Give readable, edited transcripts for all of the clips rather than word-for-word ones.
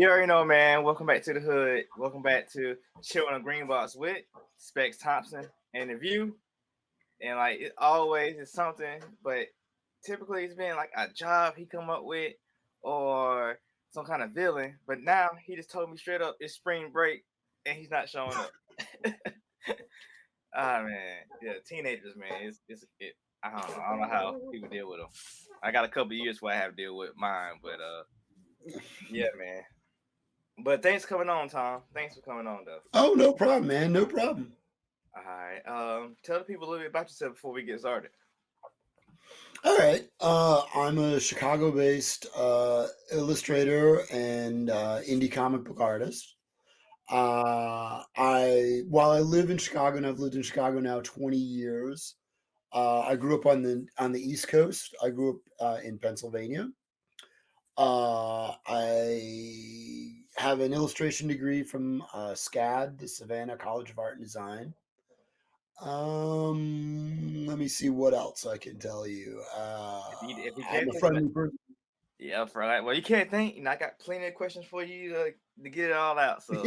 You already know, man. Welcome back to the hood. Welcome back to Chill on a Green Box with Specks, Thompson, and the View. And like it always is something, but typically it's been like a job he come up with or some kind of villain. But now he just told me straight up it's spring break and he's not showing up. Ah man, yeah, teenagers, man. It. I don't know. I don't know how people deal with them. I got a couple years where I have to deal with mine, but yeah, man. But thanks for coming on, Tom. Thanks for coming on, though. Oh, no problem, man. No problem. All right. Tell the people a little bit about yourself before we get started. All right. I'm a Chicago-based illustrator and indie comic book artist. While I live in Chicago and I've lived in Chicago now 20 years. I grew up on the East Coast. I grew up in Pennsylvania. I have an illustration degree from SCAD, the Savannah College of Art and Design. Let me see what else I can tell you. If you I'm can't a think of it, friendly person. yeah, for that. Well, you can't think. I got plenty of questions for you to get it all out. So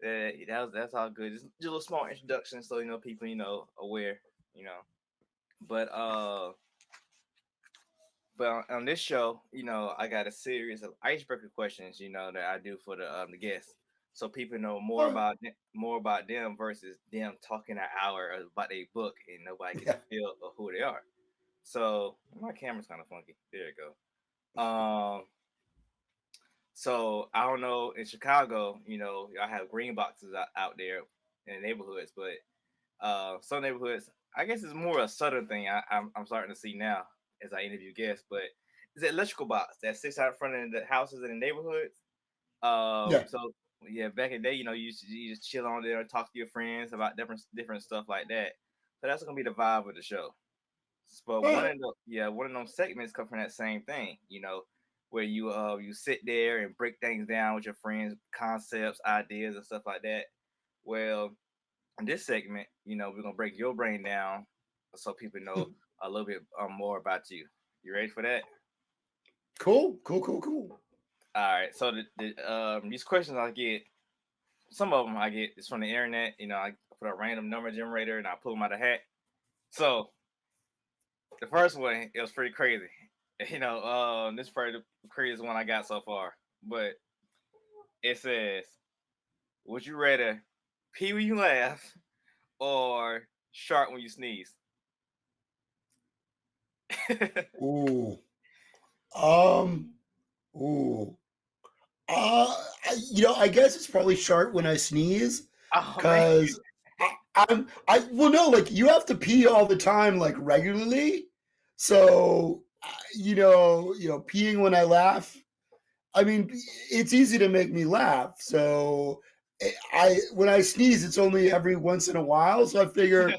that's all good. Just a little small introduction, so people aware. You know, but on this show, I got a series of icebreaker questions, that I do for the guests, so people know Oh, more about them versus them talking an hour about a book and nobody get the yeah. feel of who they are. So my camera's kind of funky. There you go. So I don't know in Chicago, y'all have green boxes out there in the neighborhoods, but some neighborhoods, I guess it's more a southern thing. I'm starting to see now as I interview guests, but it's an electrical box that sits out in front of the houses in the neighborhoods. Yeah. So yeah, back in the day, you just chill on there and talk to your friends about different stuff like that. So that's gonna be the vibe of the show. But All right. one of them segments come from that same thing, where you sit there and break things down with your friends, concepts, ideas, and stuff like that. Well, in this segment, we're gonna break your brain down so people know a little bit more about you. You ready for that? Cool. Cool. Cool. Cool. All right. So these questions I get, some of them I get is from the internet. I put a random number generator and I pull them out of the hat. So the first one, it was pretty crazy. This is probably the craziest one I got so far. But it says, "Would you rather pee when you laugh or shark when you sneeze?" Ooh. Um. Ooh. I guess it's probably sharp when I sneeze, Oh man. because well, no, like you have to pee all the time, like regularly. So, peeing when I laugh. I mean, it's easy to make me laugh. So, when I sneeze, it's only every once in a while. So I figure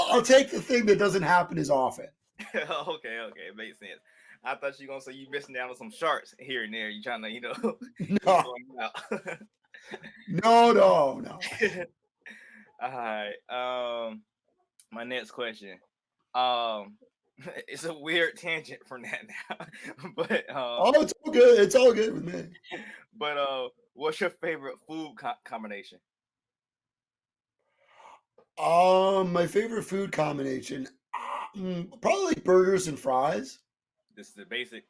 I'll take the thing that doesn't happen as often. Okay, okay, it makes sense. I thought you were gonna say you missing down on some sharks here and there. You trying to, you No, throwing them out. no, no, no. All right. My next question. Um, it's a weird tangent from that now, but Oh, it's all good. It's all good with me. what's your favorite food combination? My favorite food combination, probably burgers and fries. This is the basic.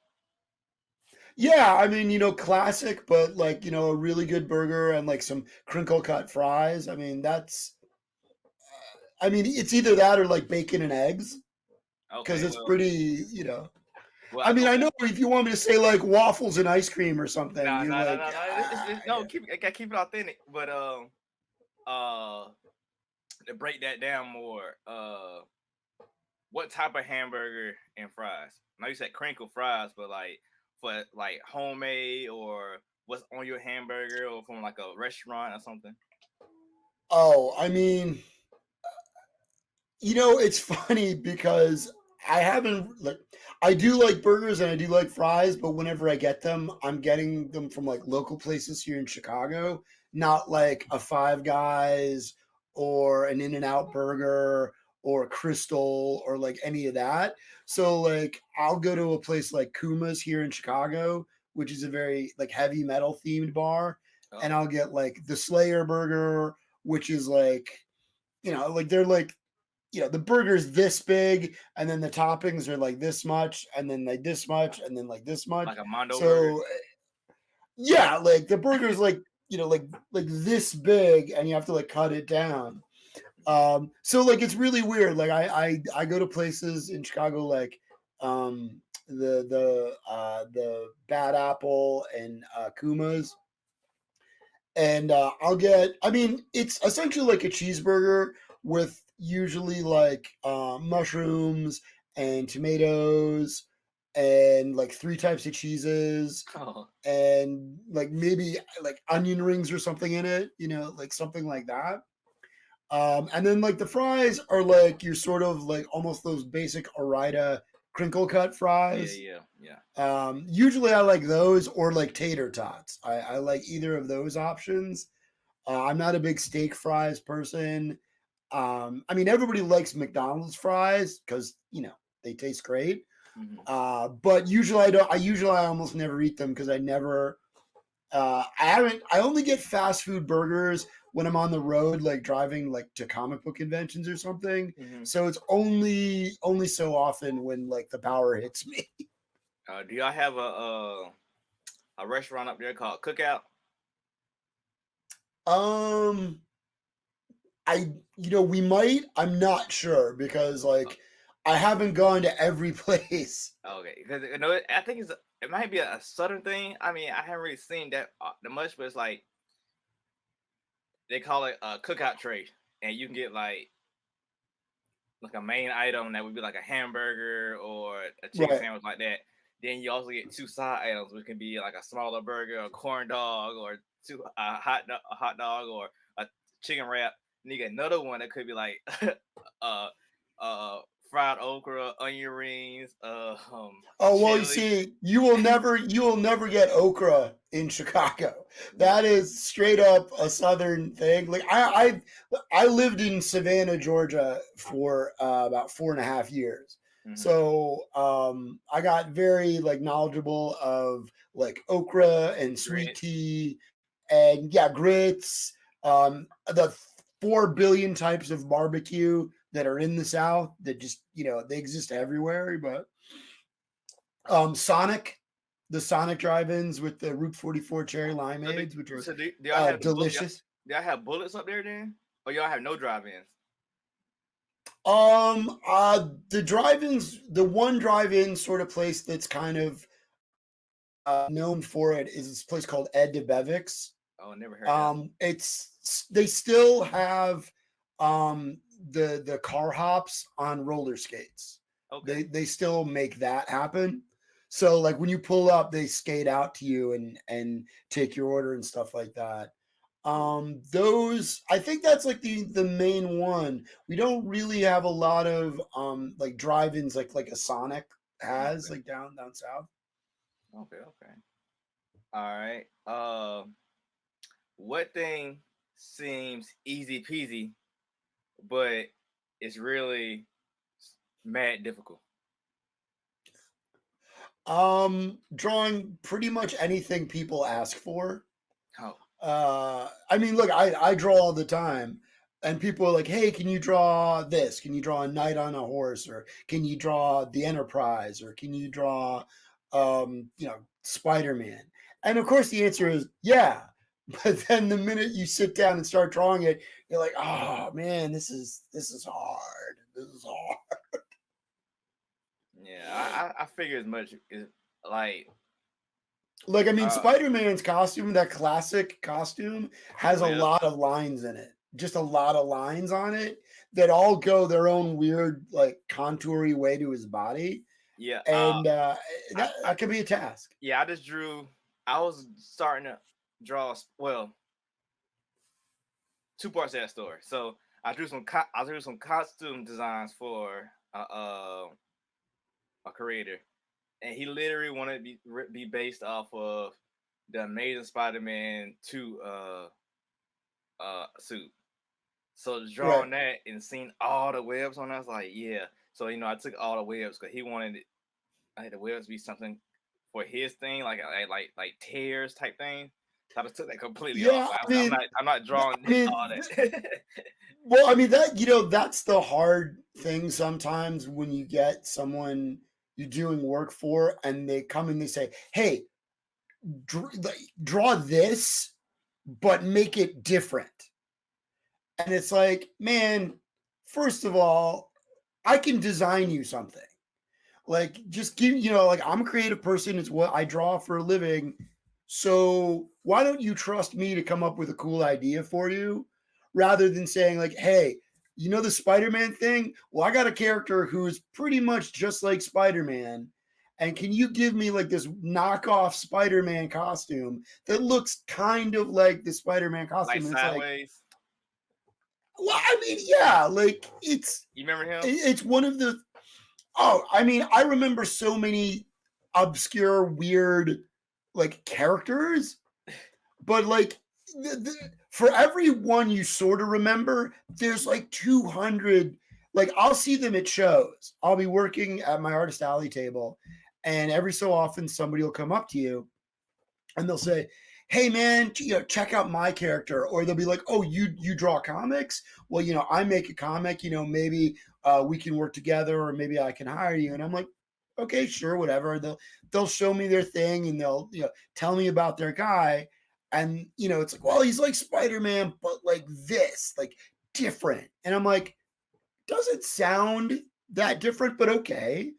Yeah, I mean, classic, but like, a really good burger and like some crinkle cut fries. I mean, it's either that or like bacon and eggs, because Okay, it's pretty. I mean, I okay. know if you want me to say like waffles and ice cream or something, No, you're no, no, like, no, no. No, I gotta keep it authentic. But uh, to break that down more, what type of hamburger and fries? Now you said crinkle fries, but like for like homemade or what's on your hamburger or from like a restaurant or something. oh, I mean, it's funny because I haven't like I do like burgers and I do like fries, but whenever I get them, I'm getting them from like local places here in Chicago, not like a Five Guys or an In-N-Out burger or Crystal or like any of that. So like I'll go to a place like Kuma's here in Chicago, which is a very like heavy metal themed bar, and Oh, I'll get like the Slayer burger, which is like, like they're like, the burger's this big, and then the toppings are like this much, and then like this much, and then like this much. like a Mondo burger. So yeah, like the burger's like, like this big, and you have to like cut it down. So like it's really weird. Like I go to places in Chicago like the Bad Apple and Kuma's, and I'll get. I mean, it's essentially like a cheeseburger with usually like mushrooms and tomatoes and like three types of cheeses Oh, and like maybe like onion rings or something in it, like something like that. And then like the fries are like you're sort of like almost those basic Orida crinkle cut yeah, fries. yeah, yeah. Usually I like those or like tater tots. I like either of those options. I'm not a big steak fries person. I mean, everybody likes McDonald's fries because they taste great. Hmm. But usually I don't. I almost never eat them because I never. I haven't. I only get fast food burgers when I'm on the road, like driving like to comic book conventions or something. Hmm. So it's only so often when like the power hits me. Do y'all have a restaurant up there called Cookout? Um, we might. I'm not sure because Oh, like I haven't gone to every place. okay, because I think it might be a southern thing. I mean, I haven't really seen that the much, but it's like they call it a cookout tray, and you can get like a main item that would be like a hamburger or a chicken Right. sandwich like that. Then you also get two side items, which can be like a smaller burger, a corn dog, or a hot dog, or a chicken wrap. And you get another one that could be like uh uh fried okra, onion rings, Oh well, you chili. see, you will never get okra in Chicago. Yeah. That is straight up a southern thing. Like I lived in Savannah, Georgia for about 4.5 years. Hmm. So I got very like knowledgeable of like okra and sweet Grits. tea and yeah, grits. The 4 billion types of barbecue that are in the South that just they exist everywhere, but Sonic, the Sonic drive-ins with the Route 44 cherry So do, limeades, which are do y'all have delicious. do y'all have bullets up there then? Or y'all have no drive-ins? The drive-ins, the one drive-in sort of place that's kind of known for it is this place called Ed DeBevick's. Oh, I never heard that. They still have the car hops on roller skates. Okay. They still make that happen. So like when you pull up, they skate out to you and take your order and stuff like that. Those I think that's like the main one. We don't really have a lot of like drive-ins like a Sonic has Okay. like down south. Okay. Okay. All right. What thing seems easy peasy, but it's really mad difficult? Drawing pretty much anything people ask for. Oh, I mean, look, I draw all the time, and people are like, "Hey, can you draw this? Can you draw a knight on a horse, or can you draw the Enterprise, or can you draw, Spider Man?" And of course, the answer is yeah. But then the minute you sit down and start drawing it, you're like, "Oh man, this is hard. This is hard." yeah. I figure as much. Is like, Like, I mean, uh, Spider Man's costume, that classic costume, has a well, lot of lines in it. Just a lot of lines on it that all go their own weird, like, contoury way to his body. yeah. And I, I, that could be a task. yeah. I just drew. I was starting to draw. Well, two parts of that story. So I drew some costume designs for a creator, and he literally wanted to be based off of the Amazing Spider-Man 2 suit. So just Right. drawing that and seeing all the webs on, I was like, yeah. So I took all the webs because he wanted the webs to be something for his thing, like tears type thing. So I just took that completely off. Yeah, Like, I I'm not drawing mean, all that. well, I mean that that's the hard thing sometimes when you get someone you're doing work for, and they come and they say, "Hey, draw this, but make it different." And it's like, man, first of all, I can design you something. Like, just give, like, I'm a creative person. It's what I draw for a living. So why don't you trust me to come up with a cool idea for you rather than saying, like, hey, the Spider-Man thing? Well, I got a character who is pretty much just like Spider-Man. And can you give me like this knockoff Spider-Man costume that looks kind of like the Spider-Man Like costume? And it's like, Sideways. well, I mean, yeah, like You remember him? it's one of the oh, I mean, I remember so many obscure, weird, like characters, but like for every one you sort of remember, there's like 200. Like I'll see them at shows. I'll be working at my artist alley table, and every so often somebody will come up to you and they'll say, "Hey man, check out my character," or they'll be like, "Oh, you draw comics? Well, I make a comic. Maybe we can work together, or maybe I can hire you." And I'm like, "Okay, sure, whatever." They'll show me their thing, and they'll tell me about their guy, and it's like, "Well, he's like Spider-Man, but like this, like different." And I'm like, "Doesn't sound that different, but okay."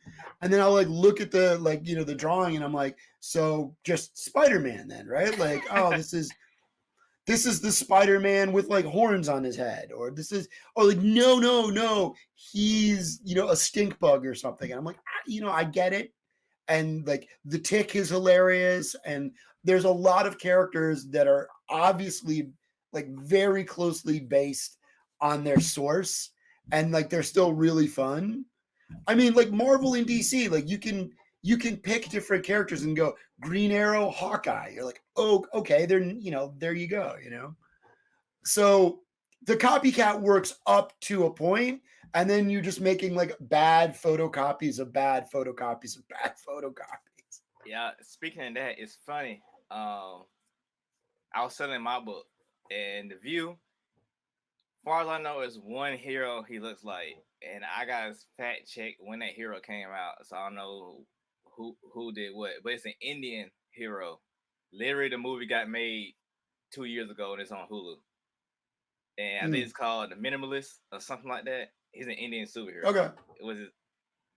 And then I'll like look at the the drawing, and I'm like, so just Spider-Man then, right? Like, oh, this is the Spider-Man with like horns on his head, or this is like no, he's a stink bug or something. And I'm like, I get it. And like the Tick is hilarious, and there's a lot of characters that are obviously like very closely based on their source, and like they're still really fun. I mean, like Marvel and DC, like you can pick different characters and go Green Arrow, Hawkeye. You're like, oh, okay, there you go. So the copycat works up to a point, and then you're just making like bad photocopies of bad photocopies of bad photocopies. Yeah. Speaking of that, it's funny. I was selling my book, and the View, as far as I know, is one hero he looks like, and I got his fact check when that hero came out, so I don't know who did what, but it's an Indian hero. Literally, the movie got made 2 years ago, and it's on Hulu, and I think Mm, it's called The Minimalist or something like that. He's an Indian superhero. okay. It was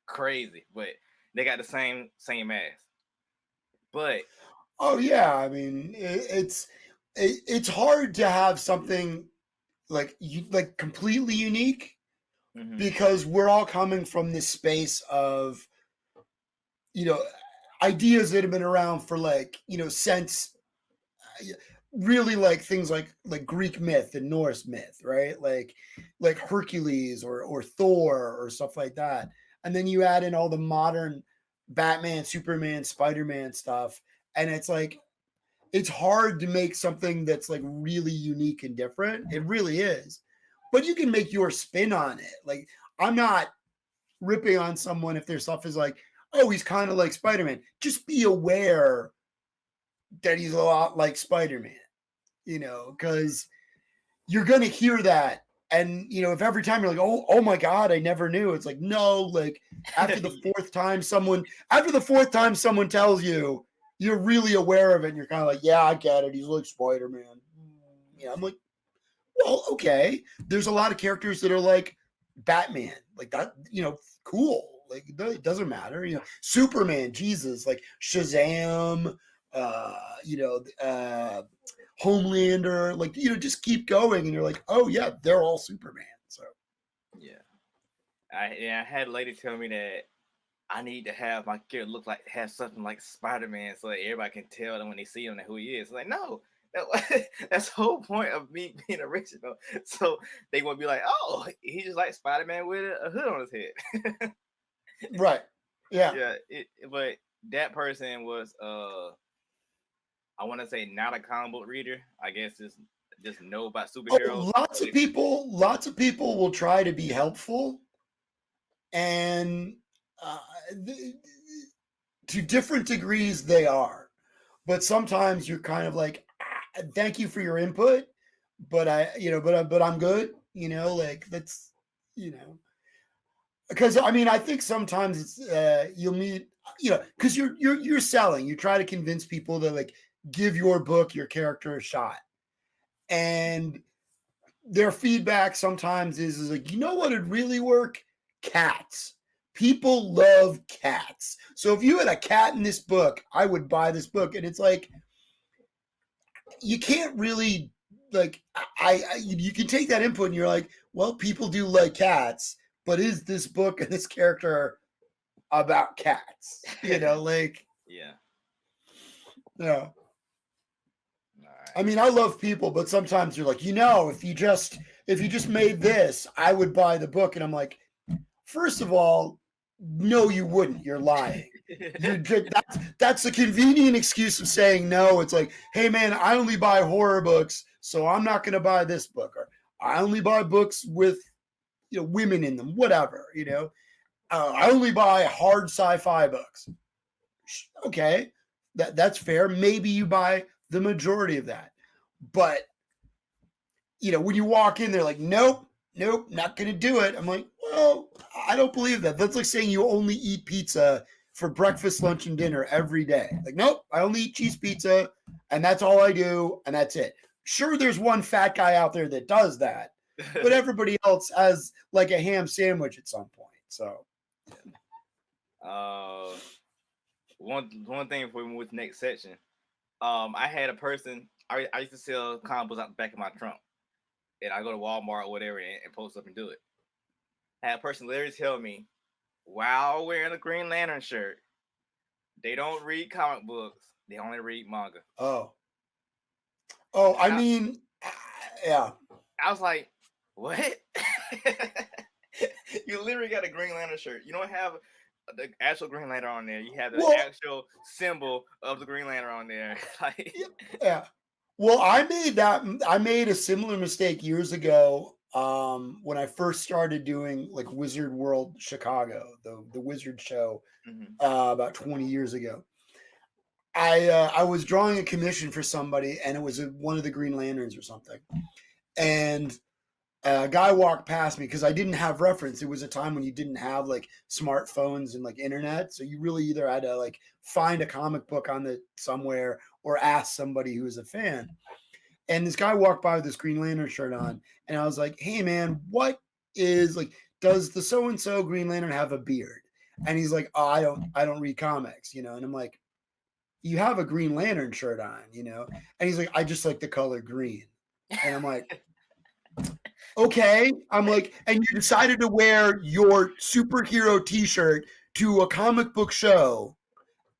crazy, but they got the same ass. But Oh yeah. I mean, it's hard to have something like completely unique mhm. because we're all coming from this space of you know ideas that have been around for like since really like things like Greek myth and Norse myth, right? Like Hercules or Thor or stuff like that. And then you add in all the modern Batman, Superman, Spider-Man stuff, and it's like it's hard to make something that's like really unique and different. It really is. But you can make your spin on it. Like I'm not ripping on someone if their stuff is like, oh, he's kind of like Spider-Man. Just be aware that he's a lot like Spider-Man, because you're gonna hear that. And if every time you're like, oh my God, I never knew. It's like, no, like after the fourth time someone tells you, you're really aware of it, and you're kind of like, yeah, I get it. He's like Spider-Man. Yeah, I'm like, well, okay. There's a lot of characters that are like Batman, like that, cool. Like it doesn't matter, Superman, Jesus, like Shazam, uh, you know, uh, Homelander, like just keep going, and you're like, oh yeah, they're all Superman. So yeah, I had a lady tell me that I need to have my kid have something like Spider-Man so that everybody can tell them when they see him who he is. Like, no, that's the whole point of me being original. So they won't be like, oh, he just like Spider-Man with a hood on his head. right, yeah. Yeah, but that person was I want to say not a comic book reader. I guess just know about superheroes. Oh, lots of people will try to be helpful, and uh, to different degrees they are. But sometimes you're kind of like, thank you for your input, but but I'm good, like that's, because I mean, I think sometimes it's you'll meet, because you're selling. You try to convince people to like give your book, your character a shot, and their feedback sometimes is like, what would really work? Cats. People love cats. So if you had a cat in this book, I would buy this book. And it's like, you can't really like, you can take that input and you're like, well, people do like cats, but is this book and this character about cats? Like, Yeah. yeah. All I mean, I love people, but sometimes you're like, if you just made this, I would buy the book. And I'm like, first of all, no, you wouldn't. You're lying. That's a convenient excuse of saying no. It's like, hey man, I only buy horror books, so I'm not going to buy this book, or I only buy books with women in them, whatever. I only buy hard sci-fi books. Okay, that's fair. Maybe you buy the majority of that, but when you walk in, they're like, nope, not gonna do it. I'm like, well, I don't believe that. That's like saying you only eat pizza for breakfast, lunch, and dinner every day. Like, nope, I only eat cheese pizza, and that's all I do, and that's it. Sure, there's one fat guy out there that does that, but everybody else has like a ham sandwich at some point. So, one thing before we move to the next section, I had a person. I used to sell comic books out the back of my trunk, and I go to Walmart or whatever and post up and do it. I had a person literally tell me, while wearing a Green Lantern shirt, they don't read comic books; they only read manga. Oh, I mean, yeah. I was like, what? You literally got a Green Lantern shirt. You don't have the actual Green Lantern on there. You have the actual symbol of the Green Lantern on there. Like, yeah. Well, I made a similar mistake years ago when I first started doing like Wizard World Chicago, the Wizard show, about 20 years ago. I was drawing a commission for somebody, and it was one of the Green Lanterns or something. And a guy walked past me because I didn't have reference. It was a time when you didn't have like smartphones and like internet, so you really either had to like find a comic book on the somewhere or ask somebody who was a fan. And this guy walked by with this Green Lantern shirt on, and I was like, "Hey man, what is like? Does the so and so Green Lantern have a beard?" And he's like, "Oh, I don't read comics, And I'm like, "You have a Green Lantern shirt on, And he's like, "I just like the color green." And I'm like, okay. I'm like, and you decided to wear your superhero t-shirt to a comic book show,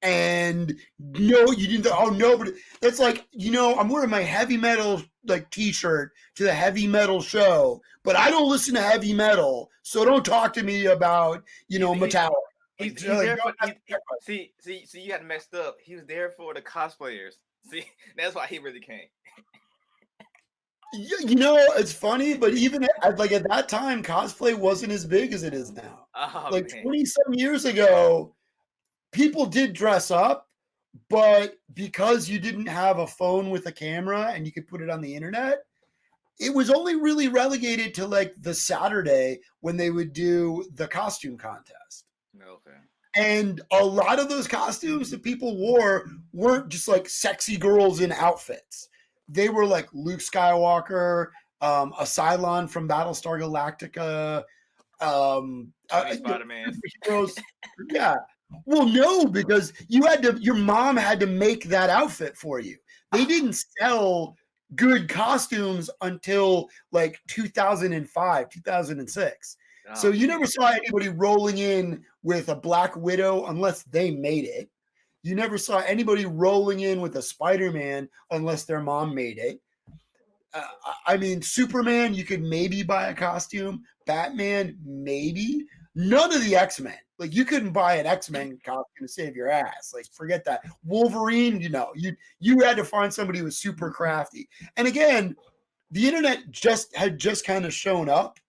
and no, you didn't. Oh no, but that's like, I'm wearing my heavy metal like t-shirt to the heavy metal show, but I don't listen to heavy metal, so don't talk to me about Metallica. He's there for, see, you got messed up. He was there for the cosplayers. See, that's why he really came. It's funny, but even at that time, cosplay wasn't as big as it is now. Oh, like man. 20-some years ago, people did dress up, but because you didn't have a phone with a camera and you could put it on the internet, it was only really relegated to like the Saturday when they would do the costume contest. Okay. And a lot of those costumes that people wore weren't just like sexy girls in outfits. They were like Luke Skywalker, a Cylon from Battlestar Galactica, Spider-Man. Yeah. Well, no, because your mom had to make that outfit for you. They didn't sell good costumes until like 2005, 2006. So you never saw anybody rolling in with a Black Widow unless they made it. You never saw anybody rolling in with a Spider-Man unless their mom made it. I mean, Superman, you could maybe buy a costume. Batman, maybe. None of the X-Men. Like, you couldn't buy an X-Men costume to save your ass. Like, forget that. Wolverine, you had to find somebody who was super crafty. And again, the internet had just kind of shown up.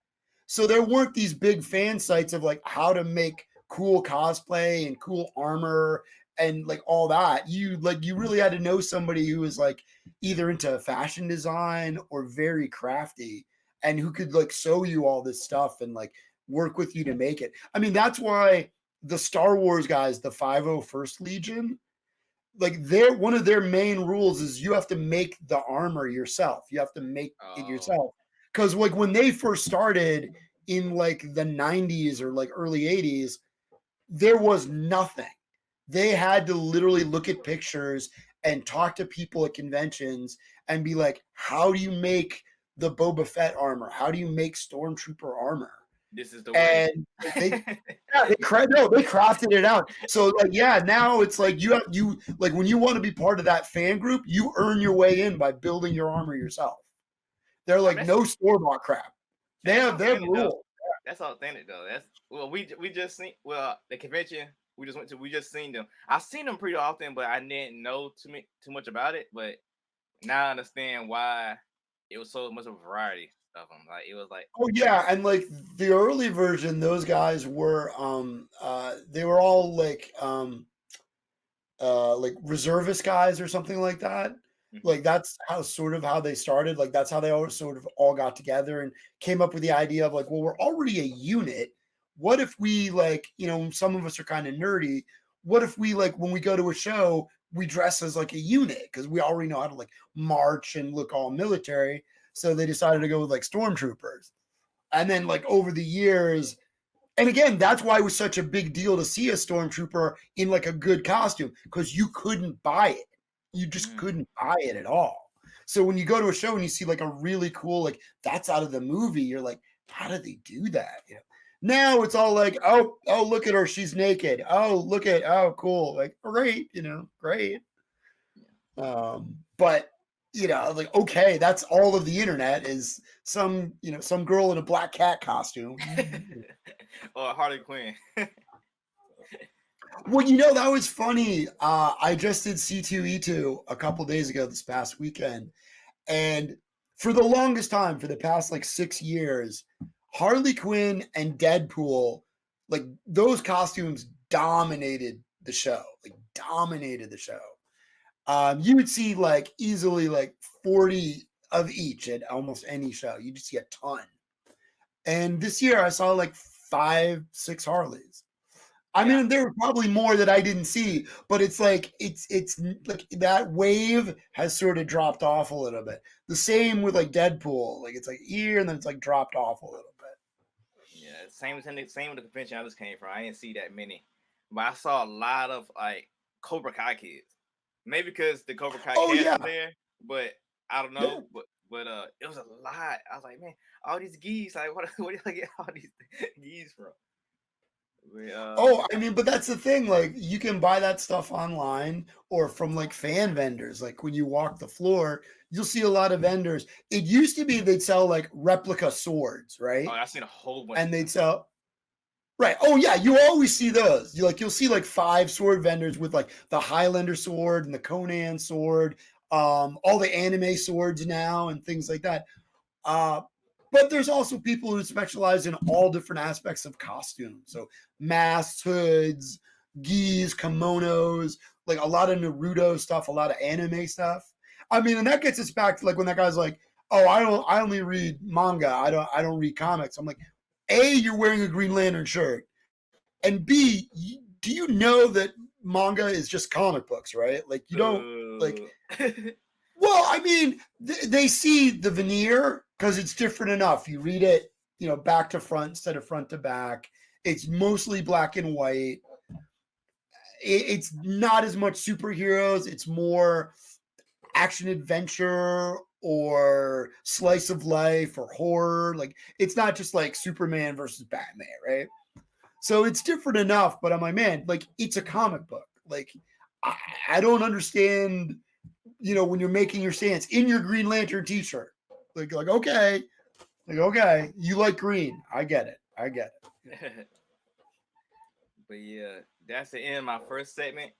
So there weren't these big fan sites of like how to make cool cosplay and cool armor and like all that. You really had to know somebody who was like either into fashion design or very crafty and who could like sew you all this stuff and like work with you to make it. I mean, that's why the Star Wars guys, the 501st Legion, like one of their main rules is you have to make the armor yourself. You have to make it Oh, yourself. Because like when they first started in like the 90s or like early 80s, there was nothing. They had to literally look at pictures and talk to people at conventions and be like, how do you make the Boba Fett armor? How do you make Stormtrooper armor? this is the way. And they crafted it out. So like yeah, now it's like you like when you want to be part of that fan group, you earn your way in by building your armor yourself. They're I mean, like no store-bought crap. that's They have authentic though. rules. That's authentic though. That's well, we just seen the convention we just went to. We just seen them. I've seen them pretty often, but I didn't know too much about it. But now I understand why it was so much of a variety of them. Like it was like Oh yeah, and like the early version, those guys were they were all like reservist guys or something like that. mhm. Like that's how they started. Like that's how they all sort of all got together and came up with the idea of like, well, we're already a unit. What if we like, some of us are kind of nerdy. What if we like when we go to a show, we dress as like a unit because we already know how to like march and look all military. So they decided to go with like stormtroopers. And then like over the years, and again, that's why it was such a big deal to see a stormtrooper in like a good costume because you couldn't buy it. You just Mm. couldn't buy it at all. So when you go to a show and you see like a really cool, like that's out of the movie, you're like, how did they do that? Now it's all like, oh, look at her, she's naked. Oh, cool, like great, great. But like okay, that's all of the internet is some girl in a black cat costume. Or Harley Quinn. Well, that was funny. I just did C2E2 a couple days ago this past weekend. And for the longest time, for the past like 6 years, Harley Quinn and Deadpool, like those costumes dominated the show, like dominated the show. You would see like easily like 40 of each at almost any show. You just see a ton. And this year I saw like 5, 6 Harleys. I Yeah. mean, there were probably more that I didn't see, but it's like it's like that wave has sort of dropped off a little bit. The same with like Deadpool, like it's like here and then it's like dropped off a little bit. Yeah, same with the convention I just came from. I didn't see that many, but I saw a lot of like Cobra Kai kids. Maybe because the Cobra Kai Oh cast yeah, was there, but I don't yeah. know. But it was a lot. I was like, man, all these geese. Like, where do I get all these geese from? We, Oh, I mean, but that's the thing. Like, you can buy that stuff online or from like fan vendors. Like when you walk the floor, you'll see a lot of vendors. It used to be they'd sell like replica swords, oh, right? I seen a whole bunch of And them. they'd sell Right. Oh yeah, you always see those. You'll see like 5 sword vendors with like the Highlander sword and the Conan sword, all the anime swords now and things like that. Uh, but there's also people who specialize in all different aspects of costume. So masks, hoods, gis, kimonos, like a lot of Naruto stuff, a lot of anime stuff. I mean, and that gets us back to like when that guy's like, "Oh, I only read manga. I don't read comics." I'm like, A, you're wearing a Green Lantern shirt, and B, do you know that manga is just comic books, right? Like you don't like. Uh, Well, I mean, they see the veneer because it's different enough. You read it, back to front instead of front to back. It's mostly black and white. It's not as much superheroes. It's more action adventure or slice of life or horror. Like it's not just like Superman versus Batman, right? So it's different enough, but I'm like, man, like it's a comic book. Like I don't understand, when you're making your stance in your Green Lantern t-shirt. Like okay, you like green. I get it. but yeah, that's the end of my first segment.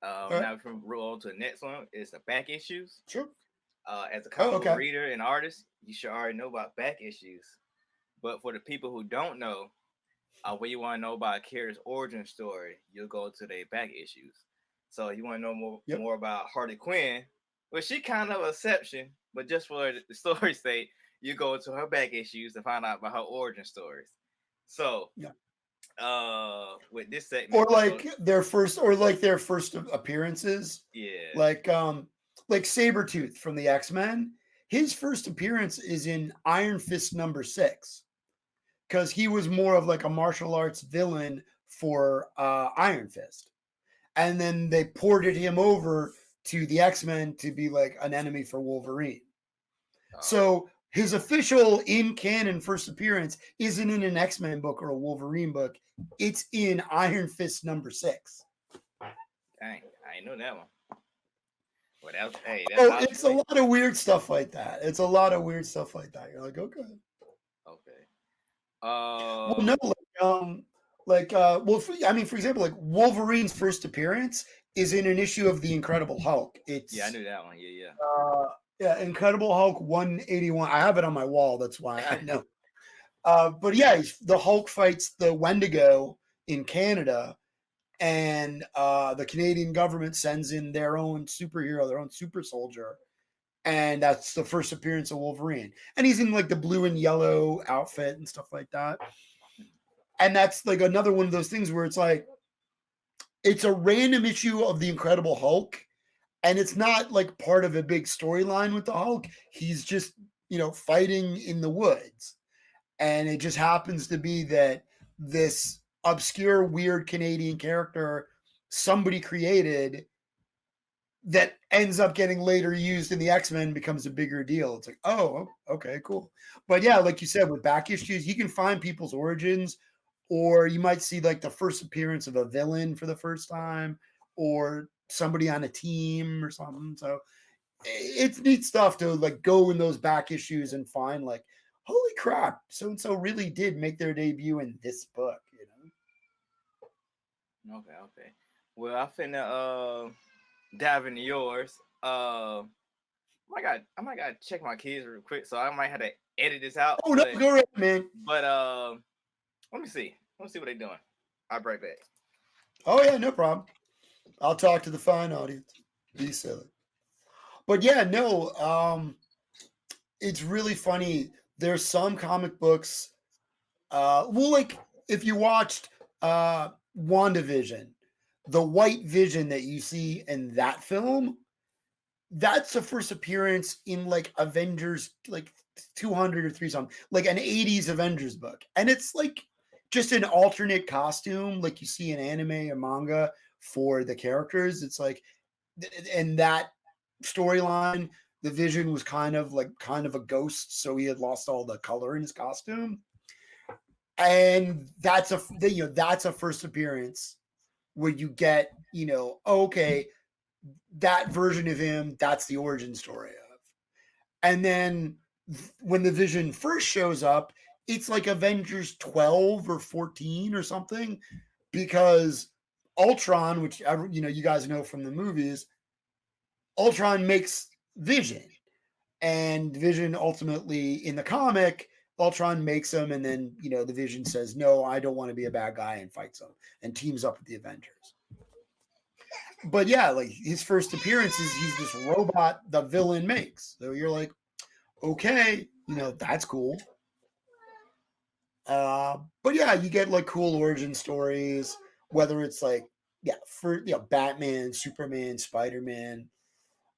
All right, Now we can roll on to the next one. It's the back issues. sure. As a Oh, comic book okay. reader and artist, you should already know about back issues. But for the people who don't know, when you want to know about a character's origin story, you'll go to their back issues. So you want to know Yep. more about Harley Quinn, well, she kind of an exception, but just for the story's sake, you go to her back issues to find out about her origin stories. So, Yeah. with this segment, Or we go, like their first appearances, yeah, like Sabretooth from the X-Men. His first appearance is in Iron Fist #6 because he was more of like a martial arts villain for Iron Fist, and then they ported him over to the X-Men to be like an enemy for Wolverine. uh, So his official in canon first appearance isn't in an X-Men book or a Wolverine book. It's in Iron Fist #6. dang, I ain't know that one. Well, that's Oh, how it's a straight. lot of weird stuff like that. It's a lot of weird stuff like that. You're like, okay. Okay. Well, no, well, I mean, for example, like Wolverine's first appearance is in an issue of the Incredible Hulk. Yeah, I It's knew that one. Yeah, yeah. yeah, Incredible Hulk 181. I have it on my wall. That's why I know. But yeah, the Hulk fights the Wendigo in Canada, and the Canadian government sends in their own superhero, their own super soldier, and that's the first appearance of Wolverine. And he's in like the blue and yellow outfit and stuff like that. And that's like another one of those things where it's like it's a random issue of the Incredible Hulk, and it's not like part of a big storyline with the Hulk. He's just fighting in the woods, and it just happens to be that this obscure, weird Canadian character somebody created that ends up getting later used in the X-Men becomes a bigger deal. It's like, oh, okay, cool. But yeah, like you said, with back issues, you can find people's origins, or you might see like the first appearance of a villain for the first time, or somebody on a team or something. So it's neat stuff to like go in those back issues and find like, holy crap, so and so really did make their debut in this book, Okay, okay. Well, I finna dive into yours. I might got to check my kids real quick, so I might have to edit this out. Oh no, go right, man. But let me see. Let me see what they're doing. I'll be right back. Oh yeah, no problem. I'll talk to the fine audience. Be silly. But yeah, no, it's really funny. There's some comic books. Well, like if you watched WandaVision, the white vision that you see in that film, that's the first appearance in like Avengers, like 200 or 3 something, like an 80s Avengers book. And it's like just an alternate costume, like you see in anime or manga for the characters. It's like, and that storyline, the Vision was kind of a ghost, so he had lost all the color in his costume, and that's a first appearance where you get okay, that version of him, that's the origin story of. And then when the Vision first shows up, it's like Avengers 12 or 14 or something, because Ultron, which you guys know from the movies, Ultron makes Vision, and Vision ultimately in the comic, Ultron makes him, and then the Vision says, "No, I don't want to be a bad guy," and fights him and teams up with the Avengers. But yeah, like his first appearance is he's this robot the villain makes. So you're like, okay, that's cool. But yeah, you get like cool origin stories, whether it's like for Batman, Superman, Spider-Man,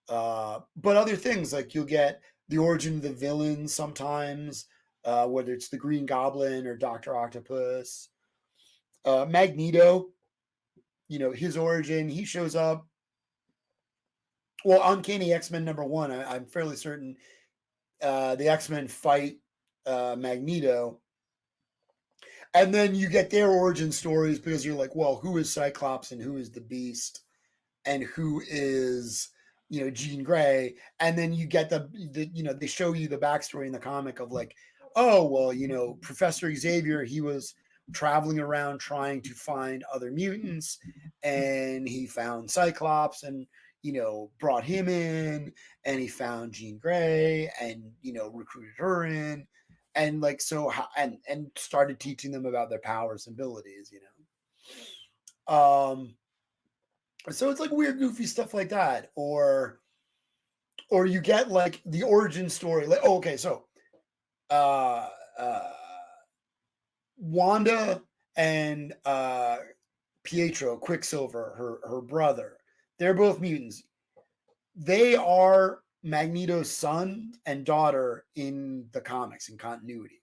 but other things like you'll get the origin of the villain sometimes, whether it's the Green Goblin or Doctor Octopus, Magneto. His origin. He shows up. Well, Uncanny X-Men #1. I'm fairly certain the X-Men fight Magneto, and then you get their origin stories because you're like, well, who is Cyclops and who is the Beast and who is Jean Grey, and then you get the they show you the backstory in the comic of like, oh well, Professor Xavier, he was traveling around trying to find other mutants, and he found Cyclops and brought him in, and he found Jean Grey and recruited her in, and like so and started teaching them about their powers and abilities, you know. So it's like weird goofy stuff like that, or you get like the origin story, like, oh, okay, so uh uh Wanda and Pietro Quicksilver, her brother, they're both mutants. They are Magneto's son and daughter in the comics in continuity.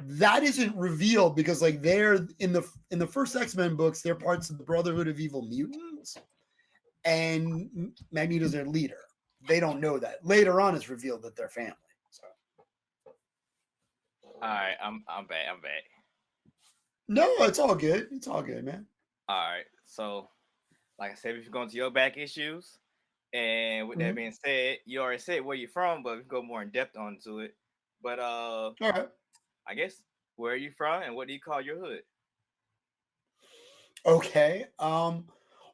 That isn't revealed because like they're in the first X-Men books, they're parts of the Brotherhood of Evil Mutants, and Magneto's their leader. They don't know that. Later on, it's revealed that they're family. So. All right, I'm back. I'm back. No, it's all good. It's all good, man. All right, so like I said, if you're going to your back issues, and with that being said, you already said where you're from, but we can go more in depth onto it. But all right. I guess where are you from, and what do you call your hood? Okay.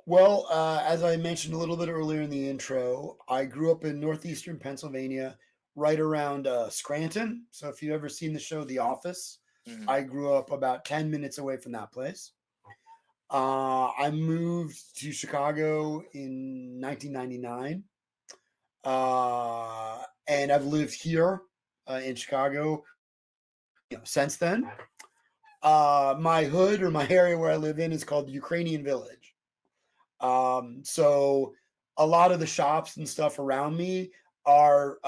Well, as I mentioned a little bit earlier in the intro, I grew up in northeastern Pennsylvania, right around Scranton. So if you've ever seen the show The Office, I grew up about 10 minutes away from that place. I moved to Chicago in 1999. And I've lived here in Chicago, since then. My hood, or my area where I live in, is called Ukrainian Village. So a lot of the shops and stuff around me are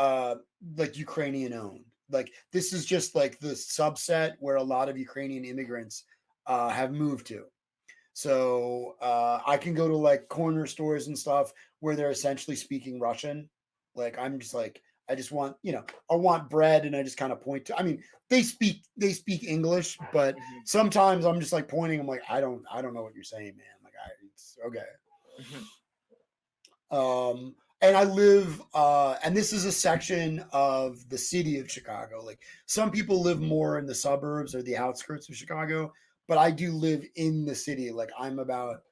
like Ukrainian owned. Like this is just like the subset where a lot of Ukrainian immigrants have moved to. So I can go to like corner stores and stuff where they're essentially speaking Russian. Like I'm just like, I just want, I want bread, and I just kind of point to. I mean, they speak English, but sometimes I'm just like pointing. I'm like, I don't know what you're saying, man. Like, it's okay. And I live, and this is a section of the city of Chicago. Like some people live more in the suburbs or the outskirts of Chicago, but I do live in the city. Like I'm about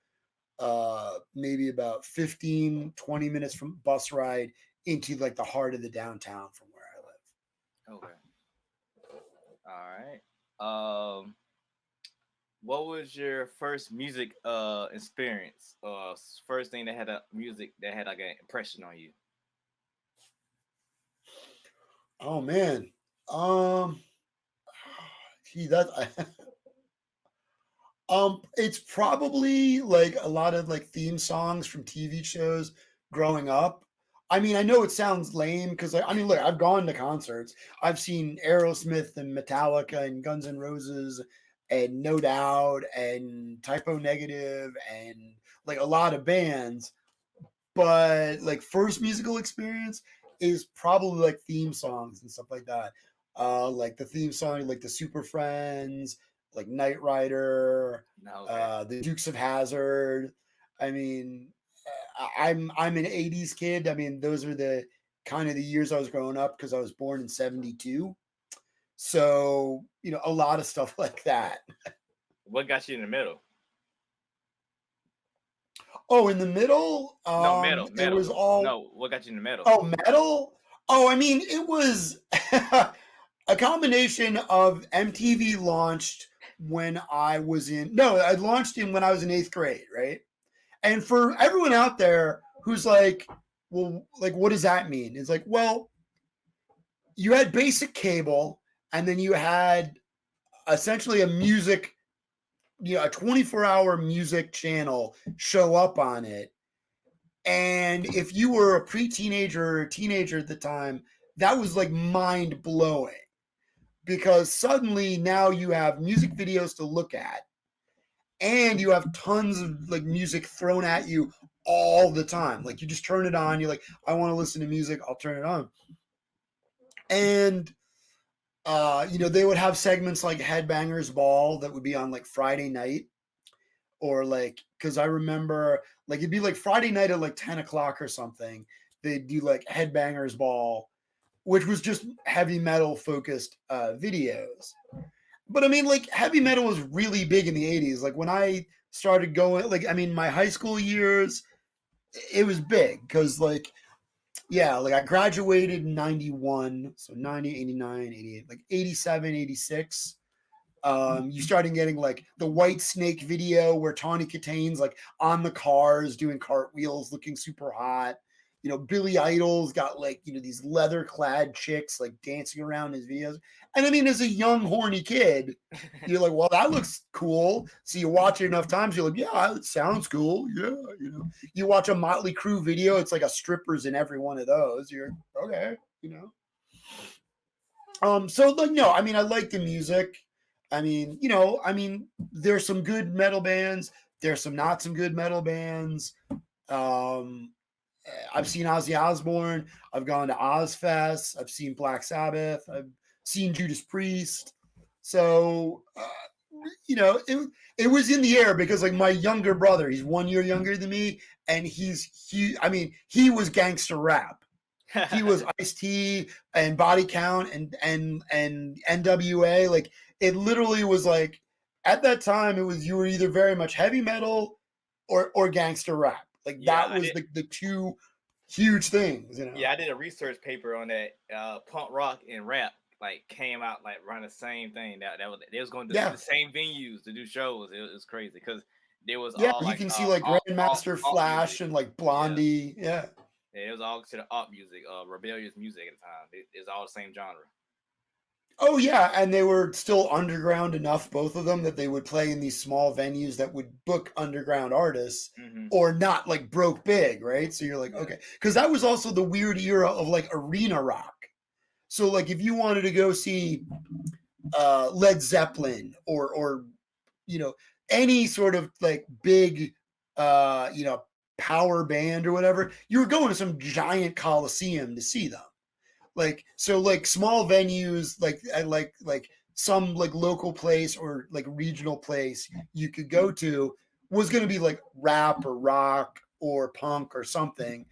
maybe about 15, 20 minutes from bus ride into like the heart of the downtown from where I live. Okay. All right. What was your first music experience? First thing that had a music that had like an impression on you? Oh man. Gee, that it's probably like a lot of like theme songs from TV shows growing up. I mean, I know it sounds lame because I mean, look, I've gone to concerts. I've seen Aerosmith and Metallica and Guns N' Roses and No Doubt and Typo Negative and like a lot of bands. But like first musical experience is probably like theme songs and stuff like that. Like the theme song, like the Super Friends, like Knight Rider, the Dukes of Hazzard. I mean, I'm an '80s kid. I mean, those are the kind of the years I was growing up because I was born in '72. So a lot of stuff like that. What got you in the middle? Oh, in the middle? No, metal. It was all. No, what got you in the middle? Oh, metal? Oh, I mean, it was a combination of MTV launched when I was in. No, I launched in when I was in 8th grade, right? And for everyone out there who's like, well, like, what does that mean? It's like, well, you had basic cable, and then you had essentially a music, a 24-hour music channel show up on it. And if you were a pre-teenager or a teenager at the time, that was like mind blowing because suddenly now you have music videos to look at and you have tons of like music thrown at you all the time. Like you just turn it on. You're like, I want to listen to music. I'll turn it on. And, they would have segments like Headbangers Ball that would be on like Friday night. Or like, because I remember like it'd be like Friday night at like 10 o'clock or something. They'd do like Headbangers Ball, which was just heavy metal focused videos. But I mean, like heavy metal was really big in the 80s. Like when I started going, like, I mean, my high school years, it was big because like Yeah, like I graduated in 91, so 90, 89, 88, like 87, 86. You started getting like the White Snake video where Tawny Kitane's like on the cars doing cartwheels, looking super hot. You know, Billy Idol's got like, you know, these leather clad chicks like dancing around his videos. And I mean, as a young, horny kid, you're like, well, that looks cool. So you watch it enough times, you're like, yeah, it sounds cool. Yeah, you know. You watch a Motley Crue video, it's like a stripper's in every one of those. You're okay, you know. So like no, I mean I like the music. I mean, you know, I mean, there's some good metal bands, there's some not some good metal bands. Um I've seen Ozzy Osbourne, I've gone to Ozfest, I've seen Black Sabbath, I've seen Judas Priest. So you know, it was in the air because like my younger brother, he's 1 year younger than me, and I mean, he was gangster rap. He was Ice-T and Body Count and NWA. Like it literally was like at that time it was you were either very much heavy metal or gangster rap. Like Yeah, that I was did. the two huge things, you Yeah, know. I did a research paper on that. Punk rock and rap like came out like around the same thing. That was they was going to Yeah. the same venues to do shows. It was crazy because there was Yeah, all you like can see like Grandmaster alt music. Flash and like Yeah. Blondie. Yeah. Yeah, it was all considered alt music, rebellious music at the time. It's all the same genre. Oh yeah, and they were still underground enough, both of them, that they would play in these small venues that would book underground artists Hmm. or not like broke big, right? So you're like, Yeah. okay, because that was also the weird era of like arena rock. So like if you wanted to go see Led Zeppelin or you know any sort of like big you know power band or whatever, you were going to some giant coliseum to see them. Like so like small venues like some like local place or like regional place you could go to was going to be like rap or rock or punk or something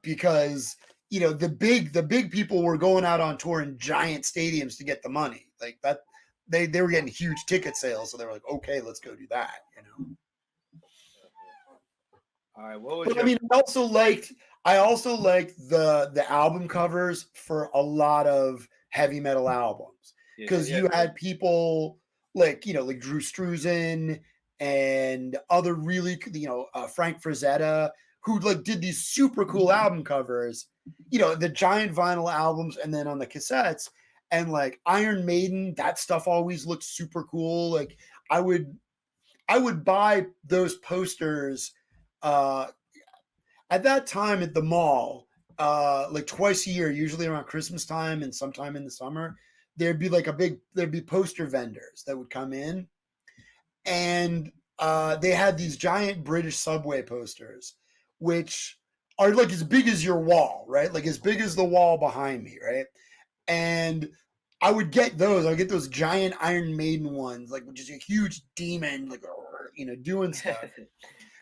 because you know the big people were going out on tour in giant stadiums to get the money like that they were getting huge ticket sales so they were like okay let's go do that you know. All right, what was But I your mean, I also liked the album covers for a lot of heavy metal albums yeah because yeah you had people like you know like Drew Struzan and other really you know Frank Frazetta who like did these super cool album covers, you know the giant vinyl albums and then on the cassettes and like Iron Maiden that stuff always looked super cool. Like I would I would buy those posters uh at that time at the mall, like twice a year, usually around Christmas time and sometime in the summer, there'd be poster vendors that would come in and they had these giant British subway posters, which are like as big as your wall, right? Like as big as the wall behind me, right? And I would get those. I would get those giant Iron Maiden ones, like which is a huge demon, like you know, doing stuff.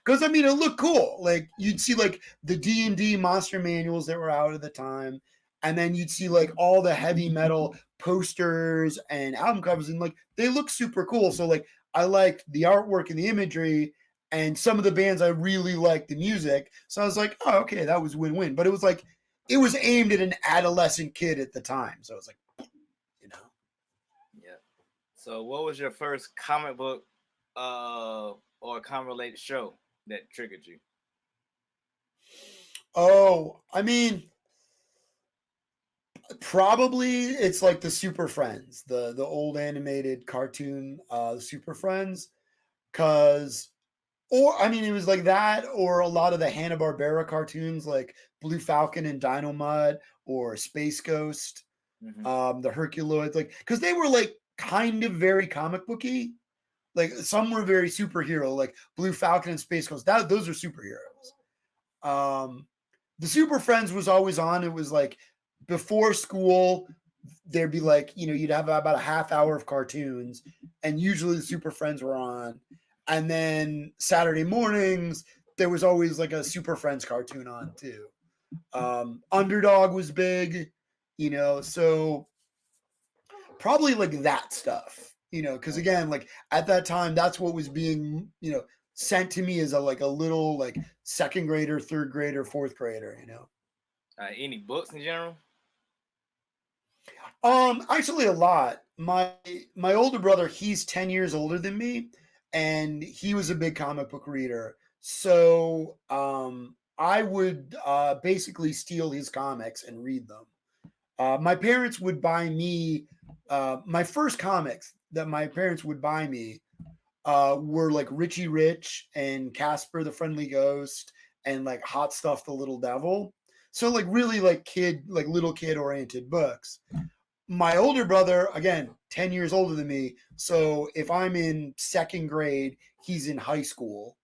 Because I mean, it looked cool. Like you'd see like the D&D monster manuals that were out at the time, and then you'd see like all the heavy metal posters and album covers, and like they look super cool. So like I liked the artwork and the imagery, and some of the bands I really liked the music. So I was like, oh, okay, that was win-win. But it was like it was aimed at an adolescent kid at the time. So it was like, you know. yeah. So, what was your first comic book or comic related show that triggered you? Oh, I mean, probably it's like the Super Friends, the old animated cartoon Super Friends, cause or I mean it was like that or a lot of the Hanna-Barbera cartoons like Blue Falcon and Dynamite or Space Ghost, Hmm. the Herculoids, like because they were like kind of very comic booky. Like some were very superhero, like Blue Falcon and Space Ghost. That those are superheroes. The Super Friends was always on. It was like before school, there'd be like, you know, you'd have about a half hour of cartoons, and usually the Super Friends were on. And then Saturday mornings, there was always like a Super Friends cartoon on too. Underdog was big, you know, so probably like that stuff, you know, because again, like at that time, that's what was being, you know, sent to me as a like a little like second grader, third grader, fourth grader, you know. Any books in general? Actually, a lot. My older brother, he's 10 years older than me, and he was a big comic book reader. So I would basically steal his comics and read them. My parents would buy me my first comics that my parents would buy me were like Richie Rich and Casper the Friendly Ghost and like Hot Stuff the Little Devil. So like really like little kid oriented books. My older brother, again, 10 years older than me. So if I'm in second grade, he's in high school.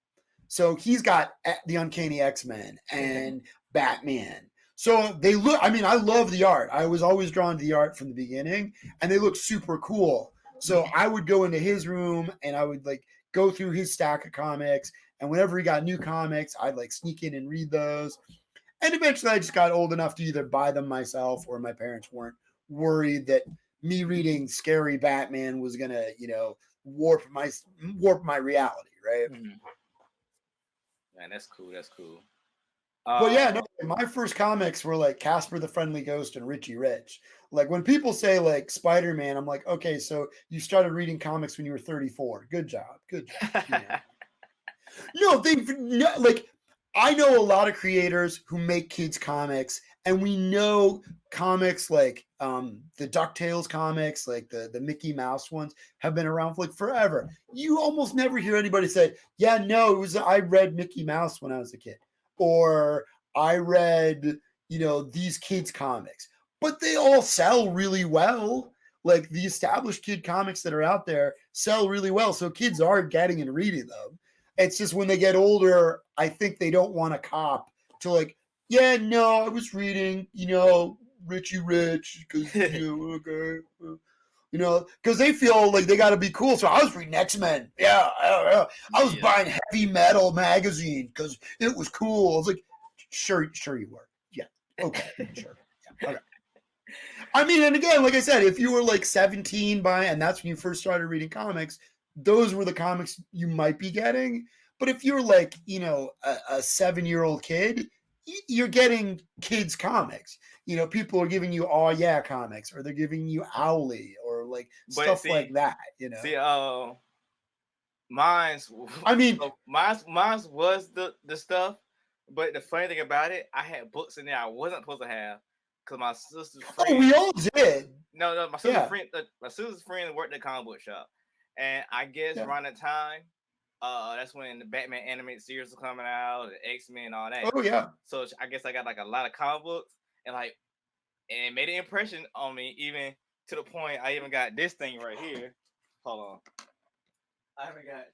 So he's got the Uncanny X-Men and Batman. So they look, I mean, I love the art. I was always drawn to the art from the beginning, and they look super cool. So I would go into his room and I would like go through his stack of comics. And whenever he got new comics, I'd like sneak in and read those. And eventually I just got old enough to either buy them myself or my parents weren't worried that me reading scary Batman was gonna, warp my reality, right? Mhm. Man, that's cool. That's cool. But yeah, no, my first comics were like Casper the Friendly Ghost and Richie Rich. Like when people say like Spider-Man, I'm like, okay, so you started reading comics when you were 34. Good job. Good job. No, like I know a lot of creators who make kids comics, and we know comics like the DuckTales comics, like the Mickey Mouse ones, have been around for like forever. You almost never hear anybody say, "Yeah, no, it was I read Mickey Mouse when I was a kid," or "I read these kids comics," but they all sell really well. Like the established kid comics that are out there sell really well, so kids are getting and reading them. It's just when they get older, I think they don't want to cop to like, yeah, no, I was reading, Richie Rich because okay, because they feel like they got to be cool. So I was reading X-Men. Yeah, I was buying Heavy Metal magazine because it was cool. I was like, sure you were. Yeah, okay, sure. Yeah, okay. I mean, and again, like I said, if you were like 17 and that's when you first started reading comics, those were the comics you might be getting. But if you're like, a 7-year-old kid, you're getting kids comics. People are giving you Oh Yeah comics, or they're giving you Owly, or like stuff like that. See, mine's. I mean, so mine's was the stuff, but the funny thing about it, I had books in there I wasn't supposed to have because my sister's friend. Oh, we all did. No, my sister's friend. My sister's friend worked at a comic book shop, and I guess around that time, that's when the Batman animated series was coming out, the X-Men, and all that. Oh yeah. So I guess I got like a lot of comic books, and it made an impression on me, even to the point I even got this thing right here. Hold on, I haven't got.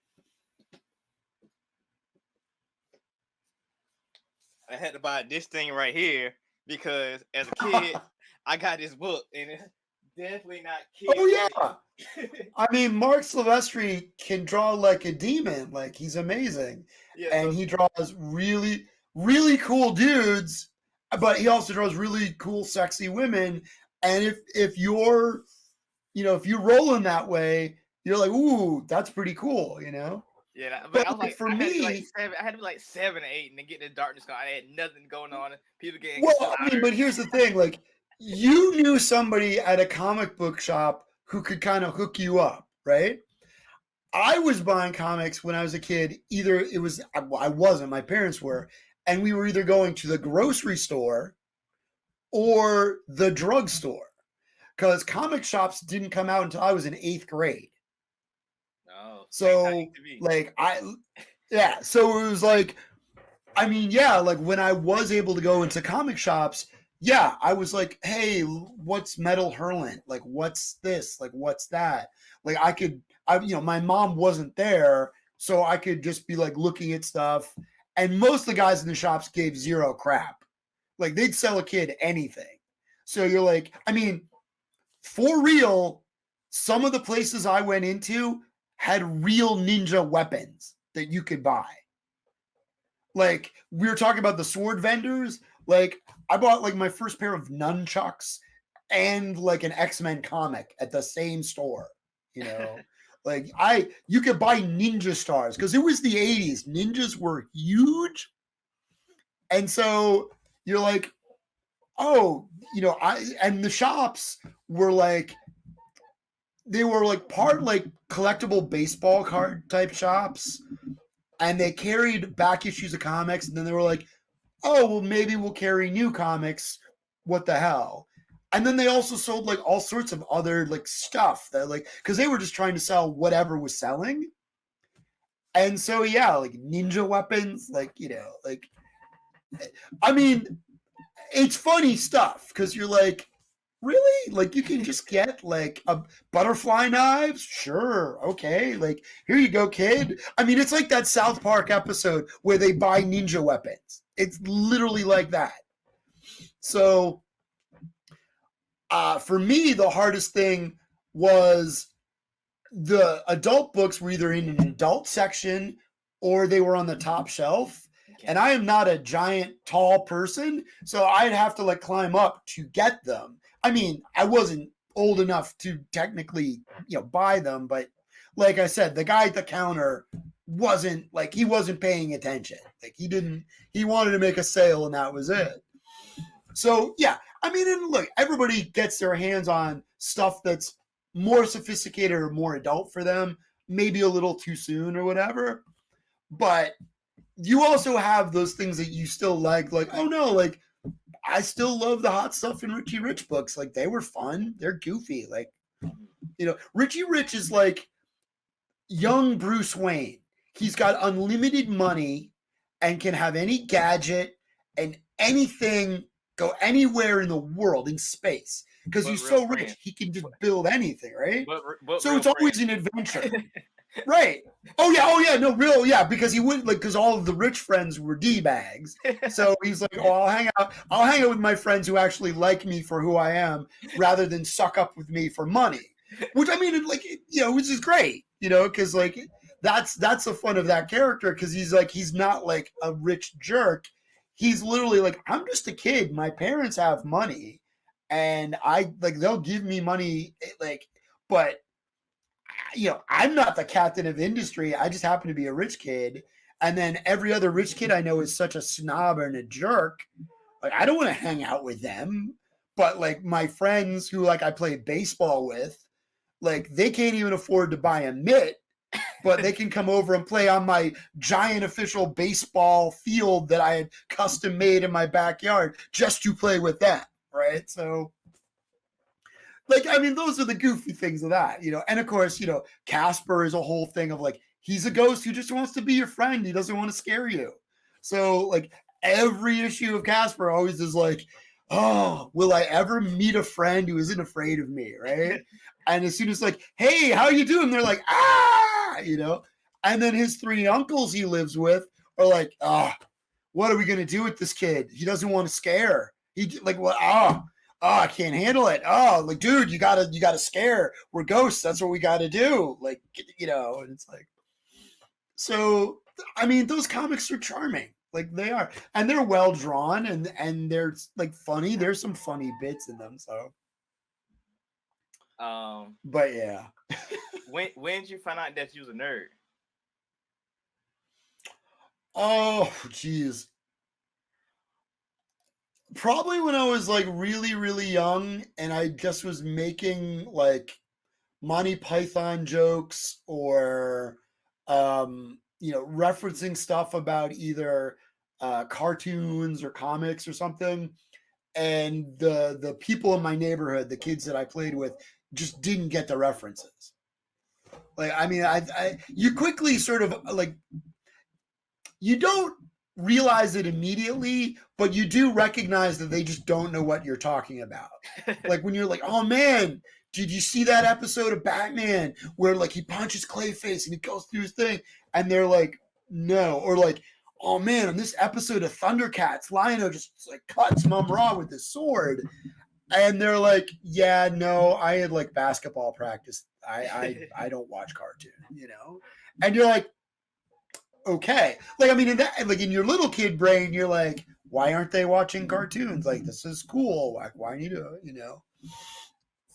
I had to buy this thing right here because as a kid, I got this book, and it's definitely not kid. Oh yeah. I mean, Mark Silvestri can draw like a demon. Like he's amazing. Yeah, and he draws really, really cool dudes, but he also draws really cool, sexy women. And if you're, if you roll in that way, you're like, ooh, that's pretty cool, Yeah, but I was like, for me, I had to be like 7 or 8 and to get the darkness going. I had nothing going on. People getting well, I mean, but here's the thing, like you knew somebody at a comic book shop who could kind of hook you up, right? I was buying comics when I was a kid. Either it was, I wasn't, my parents were, and we were either going to the grocery store or the drugstore because comic shops didn't come out until I was in 8th grade. Oh, so like so it was like, I mean, yeah, like when I was able to go into comic shops, yeah, I was like, hey, what's Metal Hurlant? Like, what's this? Like, what's that? Like, my mom wasn't there, so I could just be like looking at stuff. And most of the guys in the shops gave zero crap. Like, they'd sell a kid anything. So you're like, I mean, for real, some of the places I went into had real ninja weapons that you could buy. Like we were talking about the sword vendors. Like I bought like my first pair of nunchucks and like an X-Men comic at the same store, like you could buy ninja stars because it was the 80s. Ninjas were huge. And so you're like, oh, and the shops were like, they were like part like collectible baseball card type shops, and they carried back issues of comics, and then they were like, oh, well, maybe we'll carry new comics. What the hell? And then they also sold like all sorts of other like stuff that like, because they were just trying to sell whatever was selling. And so yeah, like ninja weapons, like like, I mean, it's funny stuff because you're like, really? Like you can just get like a butterfly knives? Sure, okay. Like here you go, kid. I mean, it's like that South Park episode where they buy ninja weapons. It's literally like that. So for me, the hardest thing was the adult books were either in an adult section or they were on the top shelf. And I am not a giant, tall person, so I'd have to like climb up to get them. I mean, I wasn't old enough to technically, buy them, but like I said, the guy at the counter wasn't like, he wasn't paying attention. Like he wanted to make a sale and that was it. So yeah, I mean, and look, everybody gets their hands on stuff that's more sophisticated or more adult for them, maybe a little too soon or whatever. But you also have those things that you still like, oh no, like I still love the Hot Stuff and Richie Rich books. Like they were fun. They're goofy. Like, Richie Rich is like young Bruce Wayne. He's got unlimited money and can have any gadget and anything, go anywhere in the world, in space. Because he's so rich, he can just build anything, right? But so it's always an adventure. Right. Oh yeah. No, real. Yeah. Because he wouldn't because all of the rich friends were D-bags. So he's like, oh, I'll hang out with my friends who actually like me for who I am rather than suck up with me for money. Which I mean, like, which is great, because like that's the fun of that character because he's not like a rich jerk. He's literally like, I'm just a kid. My parents have money and they'll give me money, but I'm not the captain of industry. I just happen to be a rich kid. And then every other rich kid I know is such a snob and a jerk. Like, I don't want to hang out with them. But like my friends who like I play baseball with, like they can't even afford to buy a mitt, but they can come over and play on my giant official baseball field that I had custom made in my backyard just to play with them. Right. So like, I mean, those are the goofy things of that, and of course, Casper is a whole thing of like, he's a ghost who just wants to be your friend. He doesn't want to scare you. So like every issue of Casper always is like, oh, will I ever meet a friend who isn't afraid of me? Right. And as soon as like, hey, how you doing? They're like, and then his three uncles he lives with are like, what are we going to do with this kid? He doesn't want to scare. He like, what? I can't handle it. Oh, like, dude, you gotta scare. We're ghosts. That's what we gotta do. Like, and it's like, so, I mean, those comics are charming. Like they are, and they're well drawn and they're like funny. There's some funny bits in them. So, but yeah. when did you find out that you was a nerd? Oh, geez. Probably when I was like really, really young and I just was making like Monty Python jokes or, referencing stuff about either cartoons or comics or something. And the people in my neighborhood, the kids that I played with, just didn't get the references. Like, I mean, you quickly sort of like, you don't realize it immediately, but you do recognize that they just don't know what you're talking about. Like when you're like, oh man, did you see that episode of Batman where like he punches Clayface and he goes through his thing? And they're like, no. Or like, oh man, on this episode of Thundercats, Lion-O just like cuts Mum Ra with his sword. And they're like, yeah, no, I had like basketball practice. I don't watch cartoon, And you're like, okay. Like, I mean, in that, like in your little kid brain, you're like, why aren't they watching cartoons? Like, this is cool. Like, why need to,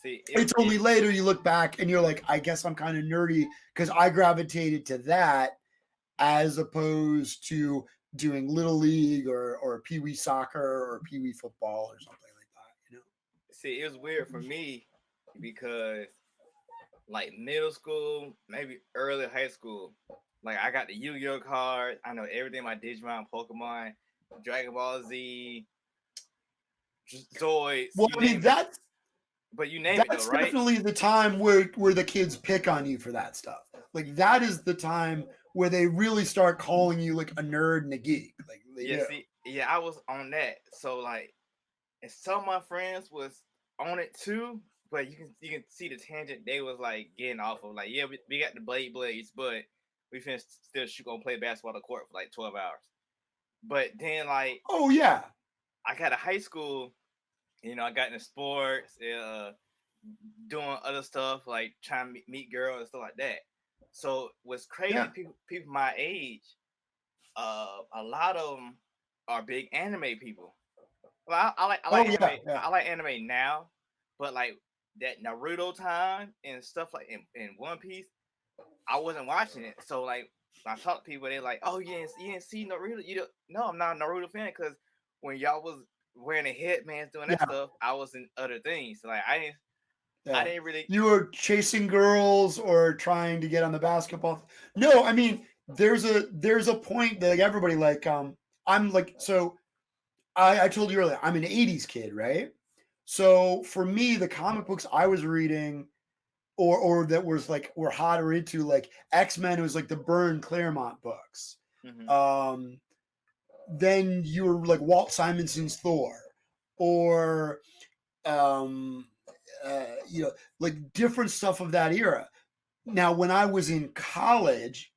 See, it's only later you look back and you're like, I guess I'm kind of nerdy because I gravitated to that as opposed to doing Little League or Pee Wee soccer or Pee Wee football or something like See, it was weird for me because like middle school, maybe early high school, like I got the Yu-Gi-Oh card. I know everything about Digimon, Pokemon, Dragon Ball Z, Zoids, Well, you I mean name it. that's But you name it though, that's right? definitely the time where the kids pick on you for that stuff. Like that is the time where they really start calling you like a nerd and a geek. Like they Yeah, do. see, yeah, I was on that. So like, and some of my friends was on it too, but you can see the tangent they was like getting off of. Like, yeah, we got the blades, but we finna still shoot gonna play basketball on the court for like 12 hours. But then like Oh yeah. I got to high school, I got into sports, doing other stuff like trying to meet girls and stuff like that. So what's crazy? Yeah. People my age, a lot of them are big anime people. Well, I Oh like yeah. anime. Yeah. I like anime now, but like that Naruto time and stuff like in One Piece, I wasn't watching it. So like when I talk to people, they're like, "Oh, you didn't see Naruto? You don't? No, I'm not a Naruto fan because when y'all was wearing the headbands doing that Yeah. stuff, I was in other things. So, like I Yeah. didn't really. You were chasing girls or trying to get on the basketball. No, I mean there's a point that like everybody like I'm like so I told you earlier I'm an 80s kid, right? So for me the comic books I was reading or that was like were hot or into like X-Men was like the Byrne Claremont books. Mhm. Um then you were like Walt Simonson's Thor or um like different stuff of that era. Now, when I was in college,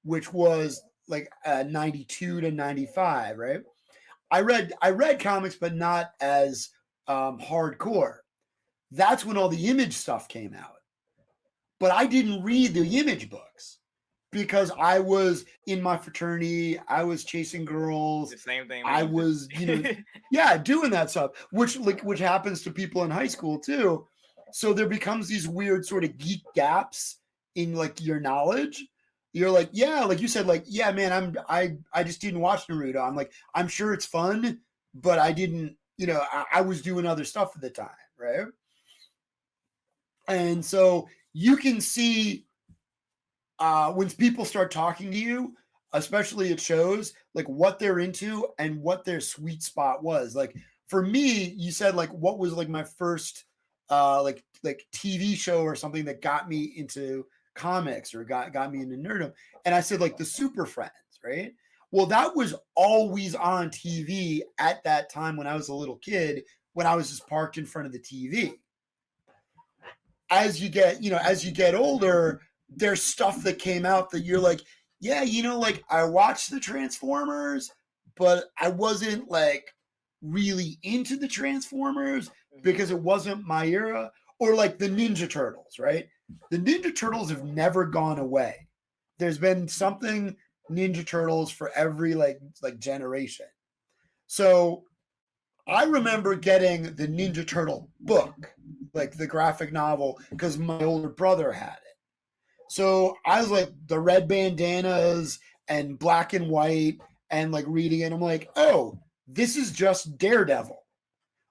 which was like 92 to 95, right? I read comics, but not as hardcore. That's when all the Image stuff came out. But I didn't read the Image books because I was in my fraternity. I was chasing girls. The same thing I me too. was, yeah, doing that stuff, which happens to people in high school too. So there becomes these weird sort of geek gaps in like your knowledge. You're like, yeah, like you said, like, yeah, man, I just didn't watch Naruto. I'm like, I'm sure it's fun, but I didn't, I was doing other stuff at the time, right? And so you can see when people start talking to you, especially at shows, like what they're into and what their sweet spot was. Like for me, you said like what was like my first like TV show or something that got me into comics or got me into nerdom. And I said like the Super Friends, right? Well, that was always on TV at that time when I was a little kid, when I was just parked in front of the TV. As you get older, there's stuff that came out that you're like, yeah, like I watched the Transformers, but I wasn't like really into the Transformers Mhm. because it wasn't my era. Or like the Ninja Turtles, right? The Ninja Turtles have never gone away. There's been something Ninja Turtles for every like generation. So I remember getting the Ninja Turtle book, like the graphic novel, because my older brother had it. So I was like the red bandanas and black and white and like reading it. I'm like, oh, this is just Daredevil.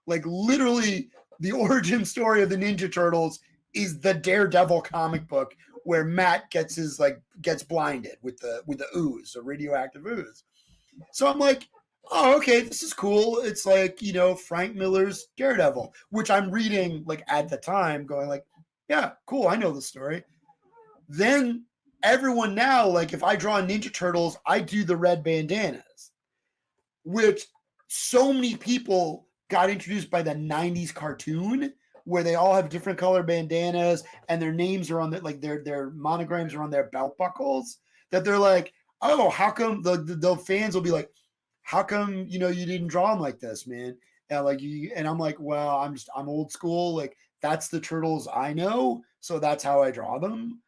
Like literally the origin story of the Ninja Turtles is the Daredevil comic book where Matt gets blinded with the ooze, a radioactive ooze. So I'm like, oh, okay, this is cool. It's like, Frank Miller's Daredevil, which I'm reading like at the time, going like, yeah, cool, I know the story. Then everyone now, like if I draw Ninja Turtles, I do the red bandanas, which so many people got introduced by the 90s cartoon where they all have different color bandanas and their names are on like their monograms are on their belt buckles that they're like, oh, how come the fans will be like, how come you didn't draw them like this, man? And like and I'm like, well, I'm old school. Like that's the turtles I know, so that's how I draw them.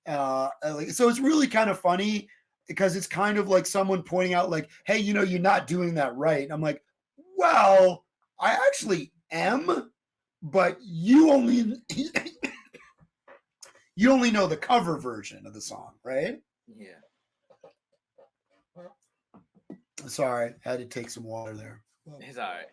So it's really kind of funny because it's kind of like someone pointing out, like, hey, you're not doing that right. And I'm like, well, I actually am, but you only you only know the cover version of the song, right? Yeah. Sorry, had to take some water there. It's all right.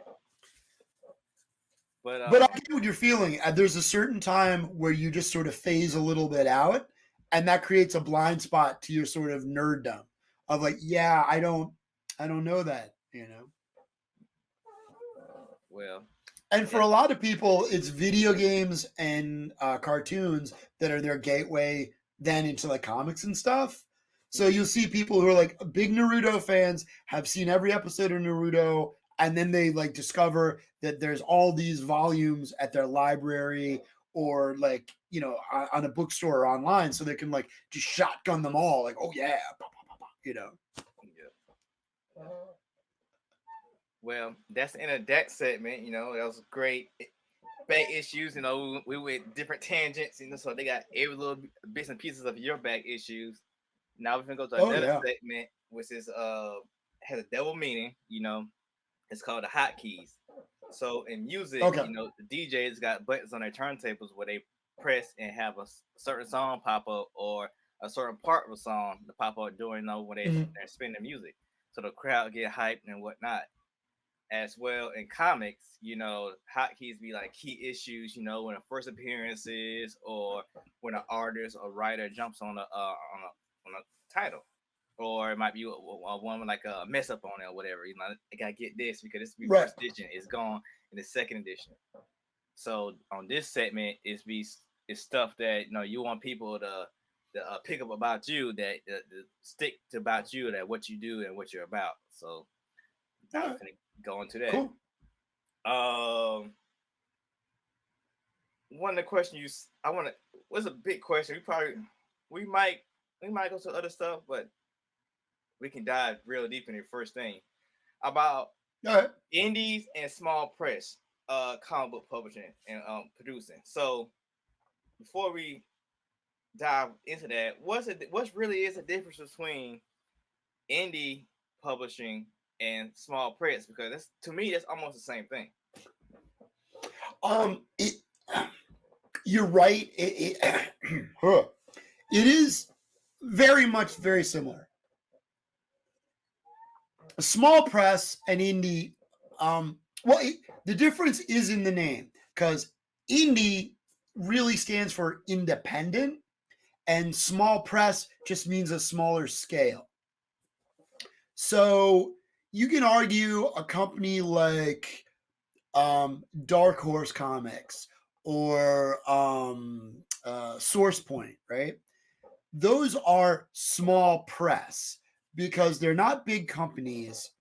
But But I get what you're feeling. There's a certain time where you just sort of phase a little bit out, and that creates a blind spot to your sort of nerddom of like, yeah, I don't know that, you know. well, And for that a lot of people, it's video games and cartoons that are their gateway then into like comics and stuff. So mhm, you'll see people who are like big Naruto fans, have seen every episode of Naruto, and then they like discover that there's all these volumes at their library or like, you know, on a bookstore or online, so they can like just shotgun them all. Like, oh yeah, you know. yeah. Well, that's the end of that segment. You know, that was great. Back issues. You know, we went different tangents. You know, so they got every little bits and pieces of your back issues. Now we're gonna go to Oh another yeah. segment, which is has a double meaning. You know, it's called the hotkeys. So in music, Okay. you know, the DJs got buttons on their turntables where they press and have a certain song pop up or a certain part of a song to pop up during, you know, when Mhm. they're spinning the music, so the crowd get hyped and whatnot. As well in comics, you know, hotkeys be like key issues, you know, when a first appearances or when an artist or writer jumps on a title, or it might be a one with like a mess up on it or whatever. You know, I gotta get this because this will be Right. first edition. It's gone in the second edition. So on this segment, it's stuff that you know you want people to pick up about you, that stick to about you, that what you do and what you're about. So All now we're right. gonna go into that. Cool. Um, one of the questions I want to was a big question. We might we might go to other stuff, but we can dive real deep in the first thing about All right. indies and small press, comic book publishing and producing. So before we dive into that, what's really is the difference between indie publishing and small press? Because that's to me that's almost the same thing. It, you're right. Huh. It is very much very similar. A small press and indie. Well, the difference is in the name because indie really stands for independent, and small press just means a smaller scale. So you can argue a company like Dark Horse Comics or Source Point, right? Those are small press because they're not big companies,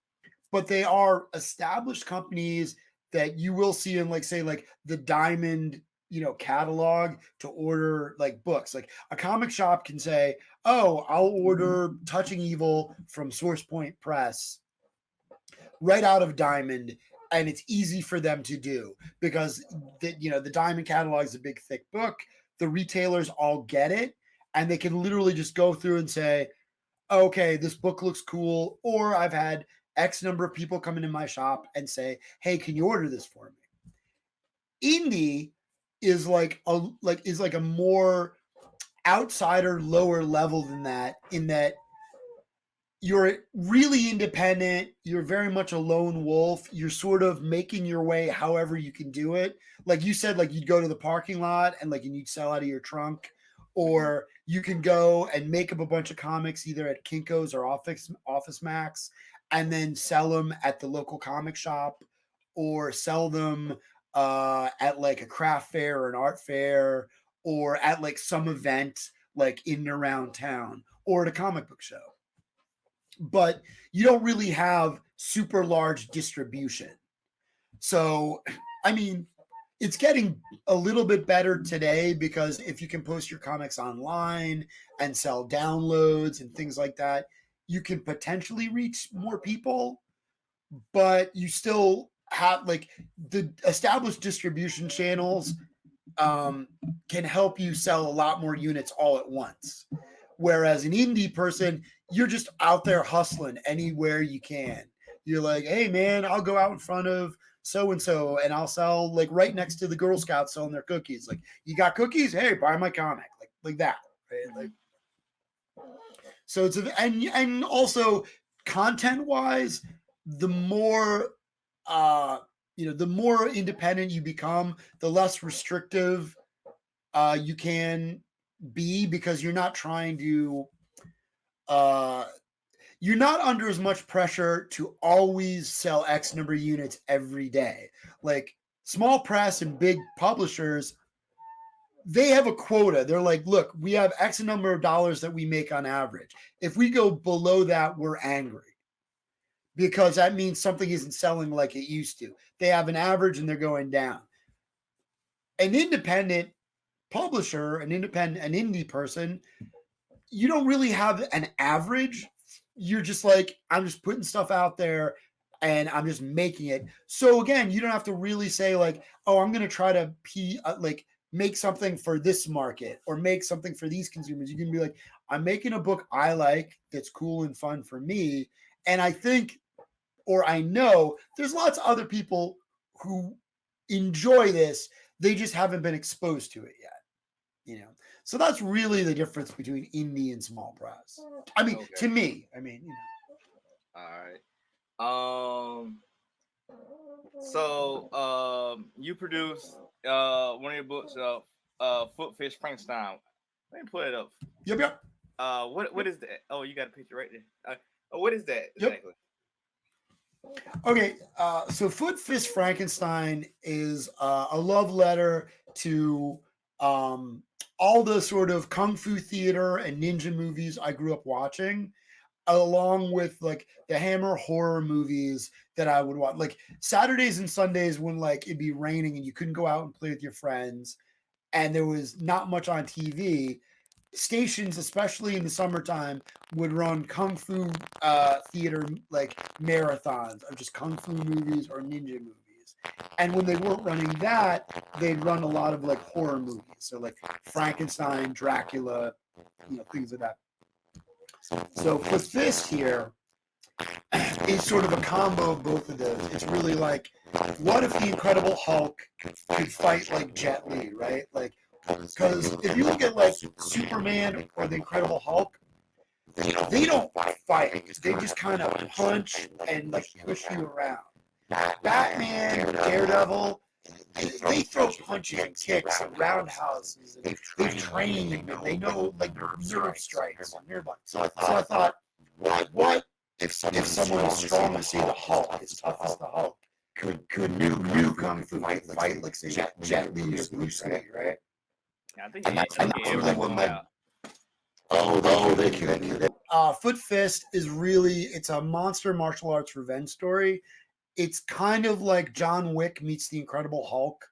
but they are established companies that you will see in like say like the Diamond, you know, catalog to order like books. Like a comic shop can say, "Oh, I'll order Touching Evil from Source Point Press right out of Diamond." And it's easy for them to do because the Diamond catalog is a big thick book. The retailers all get it, and they can literally just go through and say, okay, this book looks cool. Or I've had X number of people come into my shop and say, hey, can you order this for me? Indie is like a more outsider, lower level than that, in that you're really independent. You're very much a lone wolf. You're sort of making your way however you can do it. Like you said, like you'd go to the parking lot and like you'd sell out of your trunk, Mhm. or you can go and make up a bunch of comics either at Kinko's or Office Max, and then sell them at the local comic shop, or sell them at like a craft fair or an art fair, or at like some event like in and around town, or at a comic book show, but you don't really have super large distribution. So, I mean, it's getting a little bit better today because if you can post your comics online and sell downloads and things like that, you can potentially reach more people, but you still have like the established distribution channels um, can help you sell a lot more units all at once. Whereas an indie person, you're just out there hustling anywhere you can. You're like, hey man, I'll go out in front of so and so and I'll sell like right next to the Girl Scouts selling their cookies. Like, you got cookies? Hey, buy my comic. Like that. Right? Like, Mhm. so it's and also content wise, the more uh the more independent you become, the less restrictive you can be, because you're not trying to uh you're not under as much pressure to always sell X number of units every day. Like small press and big publishers, they have a quota. They're like, look, we have X number of dollars that we make on average. If we go below that, we're angry, because that means something isn't selling like it used to. They have an average and they're going down. An independent publisher, an indie person, you don't really have an average. You're just like, I'm just putting stuff out there and I'm just making it. So again, you don't have to really say like, oh, I'm going to try to make something for this market or make something for these consumers. You can be like, I'm making a book I like that's cool and fun for me. And I think, or I know there's lots of other people who enjoy this. They just haven't been exposed to it yet. So that's really the difference between indie and small press. I mean, to me, All right. So you produced one of your books, Foot Fist Frankenstein. Let me pull it up. Yep. What is that? Oh, you got a picture right there. What is that exactly? Okay, so Foot Fist Frankenstein is a love letter to all the sort of kung fu theater and ninja movies I grew up watching, along with like the Hammer horror movies that I would watch. Like Saturdays and Sundays when like it'd be raining and you couldn't go out and play with your friends and there was not much on TV, stations, especially in the summertime, would run kung fu theater like marathons of just kung fu movies or ninja movies. And when they weren't running that, they'd run a lot of like horror movies. So like Frankenstein, Dracula, things like that. So Foot Fist here is sort of a combo of both of those. It's really like, what if the Incredible Hulk could fight like Jet Li, right? Like, because if you look at like Superman or the Incredible Hulk, they don't fight. They just kind of punch and like push you around. Batman, Daredevil, they throw punches and kicks and roundhouses. And they've trained and they know like reserve strikes on nearby. So I thought, what if someone as strong as say the Hulk, as tough as the Hulk, could new kung fu fight like say Jet Li or Bruce Lee, right? I think that's really what my they could. Foot Fist is really, it's a monster martial arts revenge story. It's kind of like John Wick meets the Incredible Hulk,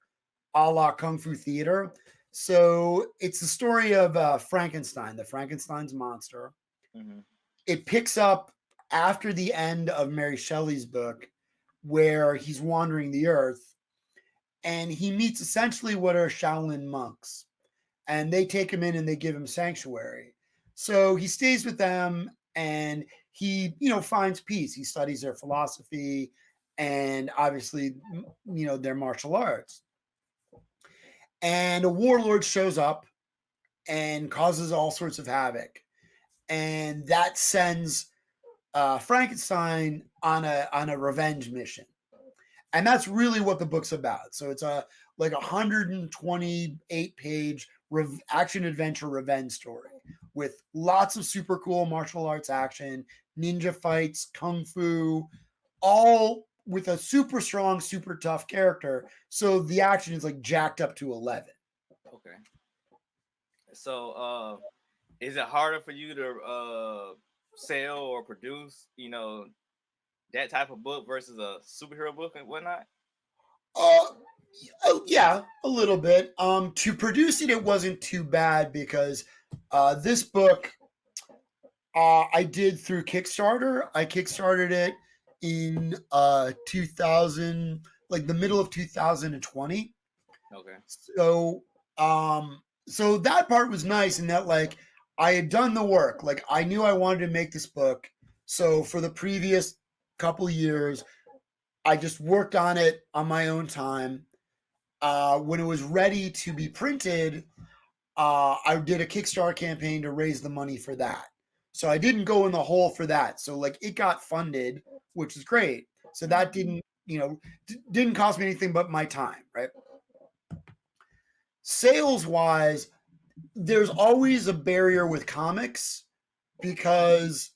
a la Kung Fu Theater. So it's the story of Frankenstein, the Frankenstein's monster. Mm-hmm. It picks up after the end of Mary Shelley's book, where he's wandering the earth, and he meets essentially what are Shaolin monks, and they take him in and they give him sanctuary. So he stays with them, and he, finds peace. He studies their philosophy and obviously, their martial arts. And a warlord shows up and causes all sorts of havoc. And that sends Frankenstein on a revenge mission. And that's really what the book's about. So it's a 128 page action adventure revenge story with lots of super cool martial arts action, ninja fights, kung fu, all with a super strong, super tough character. So the action is like jacked up to 11. Okay. So is it harder for you to sell or produce, that type of book versus a superhero book and whatnot? Yeah, a little bit. To produce it wasn't too bad because this book I did through Kickstarter. I kickstarted it in 2000, like the middle of 2020. Okay. So that part was nice in that like I had done the work. Like I knew I wanted to make this book. So for the previous couple years, I just worked on it on my own time. When it was ready to be printed, I did a Kickstarter campaign to raise the money for that. So I didn't go in the hole for that. So like it got funded, which is great. So that didn't, didn't cost me anything but my time, right? Sales wise, there's always a barrier with comics because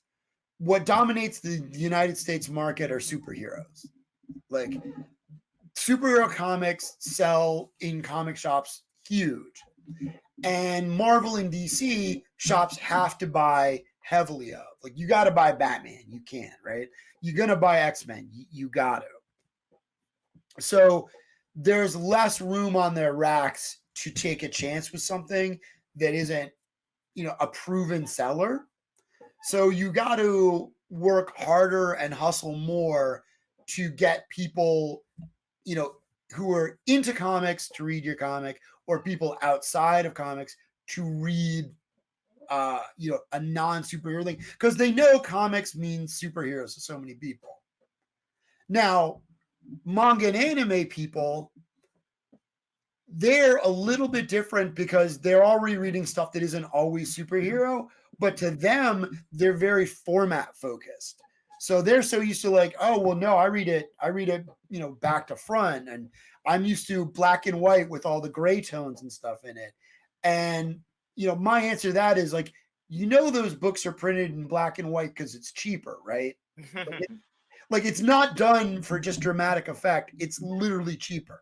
what dominates the United States market are superheroes. Like superhero comics sell in comic shops huge. And Marvel and DC shops have to buy heavily of. Like you got to buy Batman, you can't, right? You're going to buy X-Men, you got to. So there's less room on their racks to take a chance with something that isn't, a proven seller. So you got to work harder and hustle more to get people, who are into comics to read your comic, or people outside of comics to read, a non-superhero thing, because they know comics means superheroes to so many people. Now, manga and anime people, they're a little bit different because they're already reading stuff that isn't always superhero, but to them, they're very format focused. So they're so used to like, oh, well, no, I read it, back to front. And I'm used to black and white with all the gray tones and stuff in it. And, my answer to that is like, those books are printed in black and white because it's cheaper, right? Like it's not done for just dramatic effect. It's literally cheaper.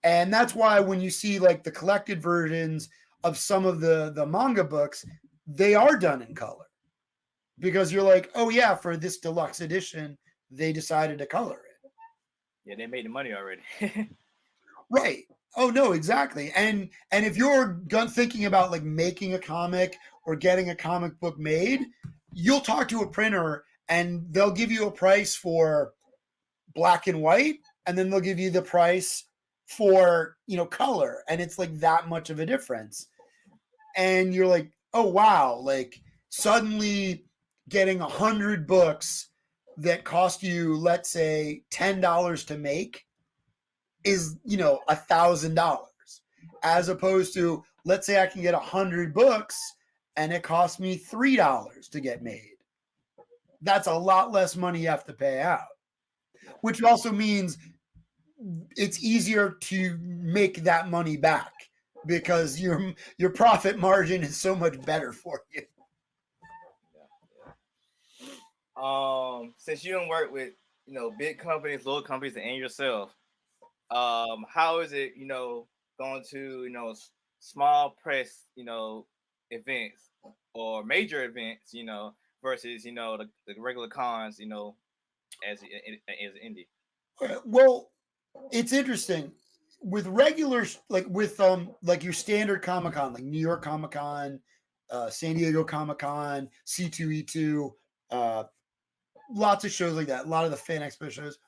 And that's why when you see like the collected versions of some of the manga books, they are done in color. Because you're like, oh yeah, for this deluxe edition, they decided to color it. Yeah, they made the money already. Right. Oh no, exactly. And if you're thinking about like making a comic or getting a comic book made, you'll talk to a printer and they'll give you a price for black and white, and then they'll give you the price for color, and it's like that much of a difference. And you're like, oh wow, like suddenly getting 100 books that cost you, let's say, $10 to make is $1,000, as opposed to, let's say I can get 100 books and it costs me $3 to get made. That's a lot less money you have to pay out, which also means it's easier to make that money back because your profit margin is so much better for you. Since you don't work with big companies, little companies, and yourself, how is it going to small press events or major events versus the regular cons as indie? Well, it's interesting with regular, like with like your standard Comic Con, like New York Comic Con, San Diego Comic Con, C2E2, lots of shows like that, a lot of the Fan Expo shows.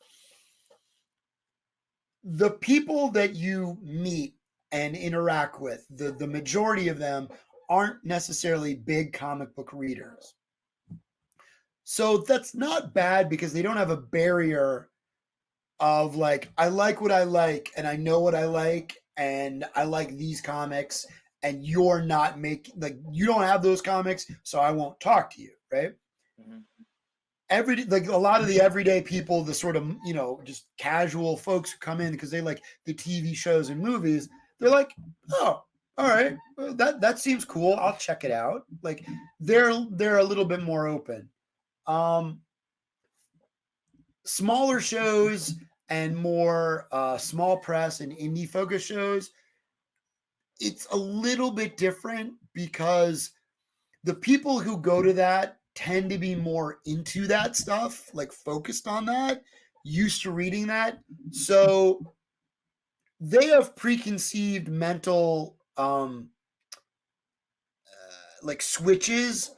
The people that you meet and interact with, the majority of them aren't necessarily big comic book readers. So that's not bad because they don't have a barrier of like, I like what I like and I know what I like and I like these comics, and you're not making, like, you don't have those comics, so I won't talk to you, right? Like a lot of the everyday people, the sort of just casual folks who come in because they like the TV shows and movies, they're like, oh, all right, well, that seems cool, I'll check it out. Like they're a little bit more open. Smaller shows and more small press and indie focus shows, it's a little bit different because the people who go to that tend to be more into that stuff, like focused on that, used to reading that. So they have preconceived mental like switches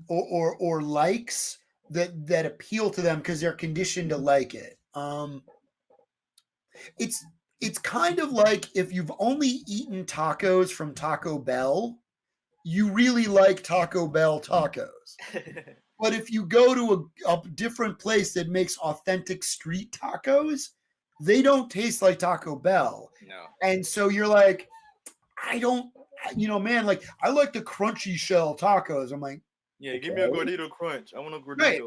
or likes that appeal to them because they're conditioned to like it. It's kind of like if you've only eaten tacos from Taco Bell, you really like Taco Bell tacos. But if you go to a different place that makes authentic street tacos, they don't taste like Taco Bell. No. And so you're like, I don't, man, like I like the crunchy shell tacos. I'm like, yeah, okay, give me a gordito crunch. I want a gordito. Right.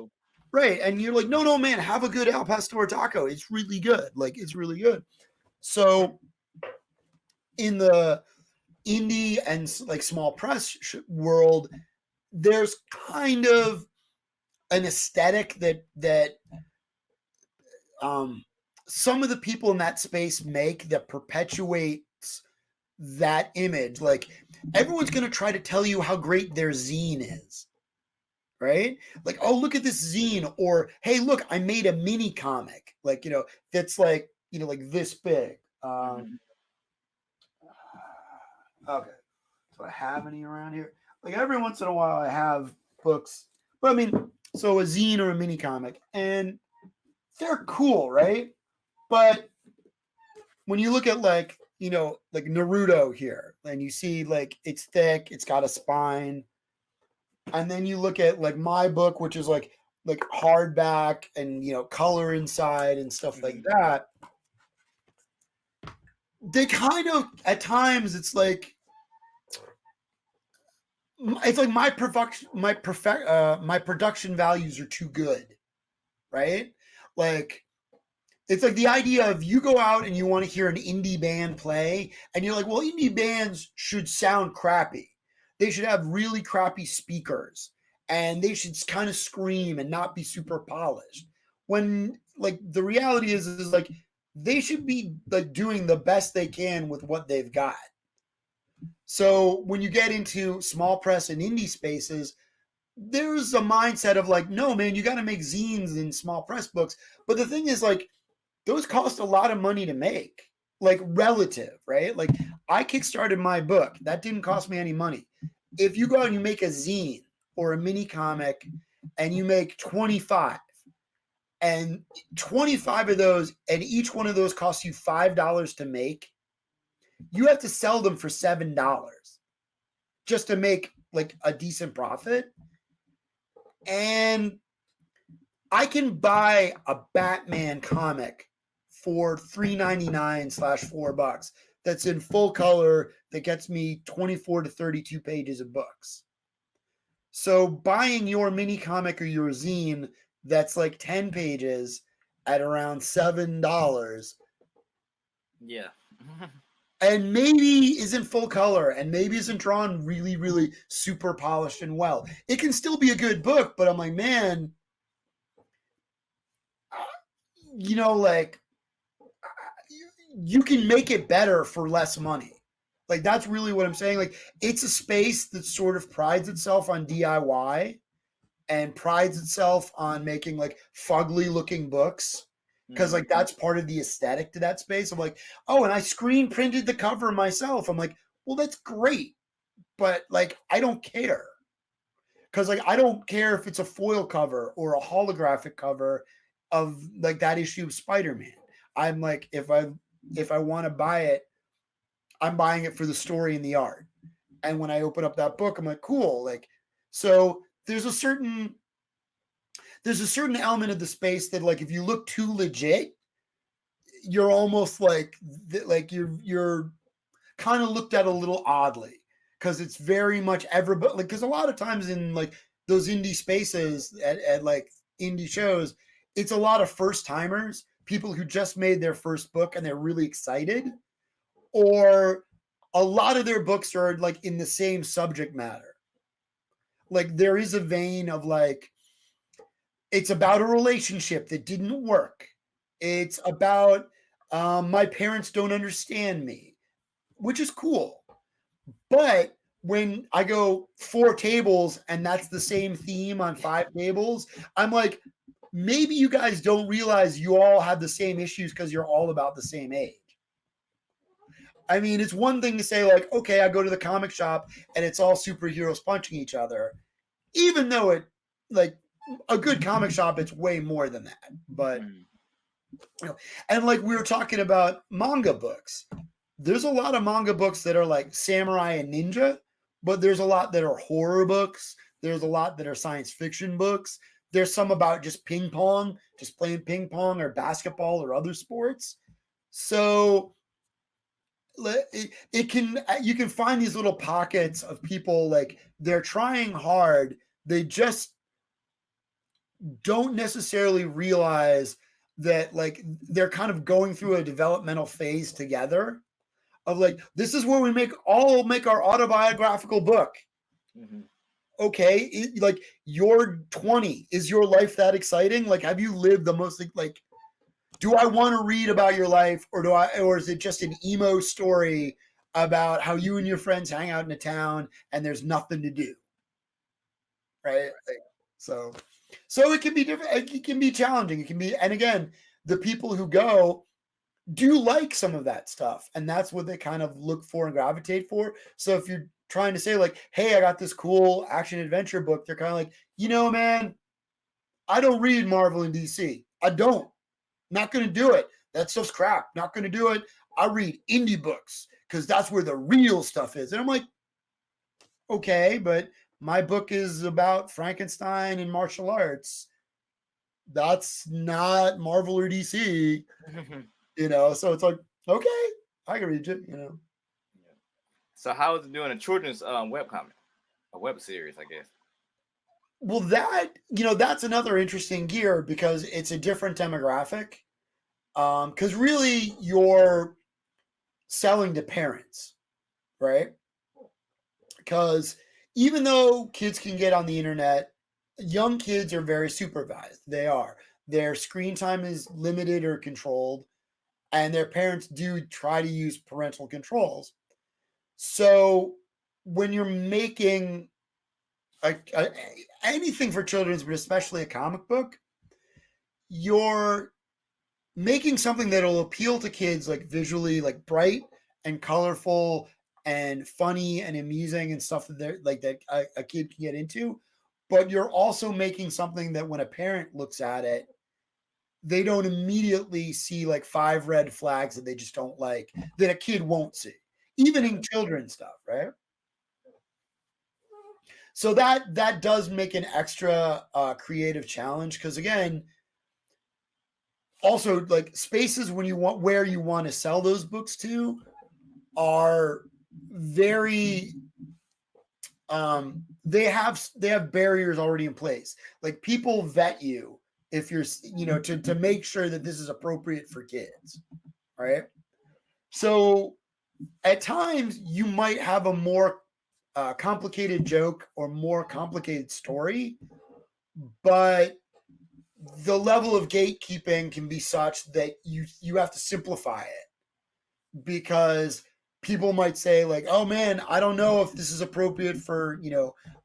Right. And you're like, no, man, have a good al pastor taco. It's really good. Like, it's really good. So in the indie and like small press world, there's kind of an aesthetic that some of the people in that space make that perpetuates that image. Like, everyone's going to try to tell you how great their zine is, right? Like, oh, look at this zine, or hey, look, I made a mini comic, like, that's like, like this big. Okay, so I have any around here? Like, every once in a while, I have books, but I mean, so a zine or a mini comic, and they're cool, right? But when you look at like, like Naruto here, and you see like it's thick, it's got a spine, and then you look at like my book, which is like hardback and color inside and stuff like that. They kind of, at times, it's like my production values are too good, right? Like, it's like the idea of you go out and you want to hear an indie band play, and you're like, well, indie bands should sound crappy. They should have really crappy speakers, and they should kind of scream and not be super polished. When like the reality is like they should be like doing the best they can with what they've got. So when you get into small press and indie spaces, there's a mindset of like, no, man, you got to make zines and small press books. But the thing is, like, those cost a lot of money to make, like, relative, right? Like, I kickstarted my book. That didn't cost me any money. If you go out and you make a zine or a mini comic and you make 25, and 25 of those, and each one of those costs you $5 to make, you have to sell them for $7 just to make like a decent profit. And I can buy a Batman comic for $3.99/$4 that's in full color, that gets me 24 to 32 pages of books. So buying your mini comic or your zine that's like 10 pages at around $7, Yeah. and maybe isn't full color and maybe isn't drawn really, really super polished and well, it can still be a good book. But I'm like, man, like, you can make it better for less money. Like, that's really what I'm saying. Like, it's a space that sort of prides itself on DIY and prides itself on making like fugly looking books, because like that's part of the aesthetic to that space. I'm like, oh, and I screen printed the cover myself. I'm like, well, that's great, but like I don't care, because like I don't care if it's a foil cover or a holographic cover of like that issue of Spider-Man. I'm like, if I want to buy it, I'm buying it for the story and the art. And when I open up that book, I'm like, cool. Like, so there's a certain element of the space that, like, if you look too legit, you're almost like you're kind of looked at a little oddly, because it's very much everybody, like, because a lot of times in like those indie spaces at like indie shows, it's a lot of first timers, people who just made their first book and they're really excited, or a lot of their books are like in the same subject matter. Like, there is a vein of like, it's about a relationship that didn't work. It's about my parents don't understand me, which is cool. But when I go 4 tables and that's the same theme on 5 tables, I'm like, maybe you guys don't realize you all have the same issues because you're all about the same age. I mean, it's one thing to say like, okay, I go to the comic shop and it's all superheroes punching each other, even though it, like, a good comic shop, it's way more than that. But and like we were talking about manga books, there's a lot of manga books that are like samurai and ninja, but there's a lot that are horror books. There's a lot that are science fiction books. There's some about just ping pong, just playing ping pong or basketball or other sports. So it can, you can find these little pockets of people, like, they're trying hard. They just don't necessarily realize that like they're kind of going through a developmental phase together of like, this is where we make our autobiographical book. Mm-hmm. Okay, like you're 20. Is your life that exciting? Like, have you lived the most like? Do I want to read about your life, or is it just an emo story about how you and your friends hang out in a town and there's nothing to do, right? Like, so, so it can be different. It can be challenging. It can be, and again, the people who go do like some of that stuff, and that's what they kind of look for and gravitate for. So if you're trying to say like, hey, I got this cool action adventure book, they're kind of like, man, I don't read Marvel and DC. I don't. Not going to do it. That stuff's crap. Not going to do it. I read indie books because that's where the real stuff is. And I'm like, okay, but my book is about Frankenstein and martial arts. That's not Marvel or DC, So it's like, okay, I can read it, So how is it doing a children's webcomic, a web series, I guess? Well, that's another interesting gear because it's a different demographic. Because really you're selling to parents, right? Because even though kids can get on the internet, young kids are very supervised. They are. Their screen time is limited or controlled, and their parents do try to use parental controls. So when you're making anything for children's, but especially a comic book, you're making something that'll appeal to kids, like visually, like bright and colorful and funny and amusing and stuff that they're like that a kid can get into. But you're also making something that when a parent looks at it, they don't immediately see like 5 red flags that they just don't like, that a kid won't see, even in children's stuff, right? So that does make an extra creative challenge, because again, also like spaces when you want where you want to sell those books to are very they have barriers already in place. Like people vet you if you're to make sure that this is appropriate for kids, right? So at times you might have a more complicated joke or more complicated story, but the level of gatekeeping can be such that you have to simplify it, because people might say like, oh man, I don't know if this is appropriate for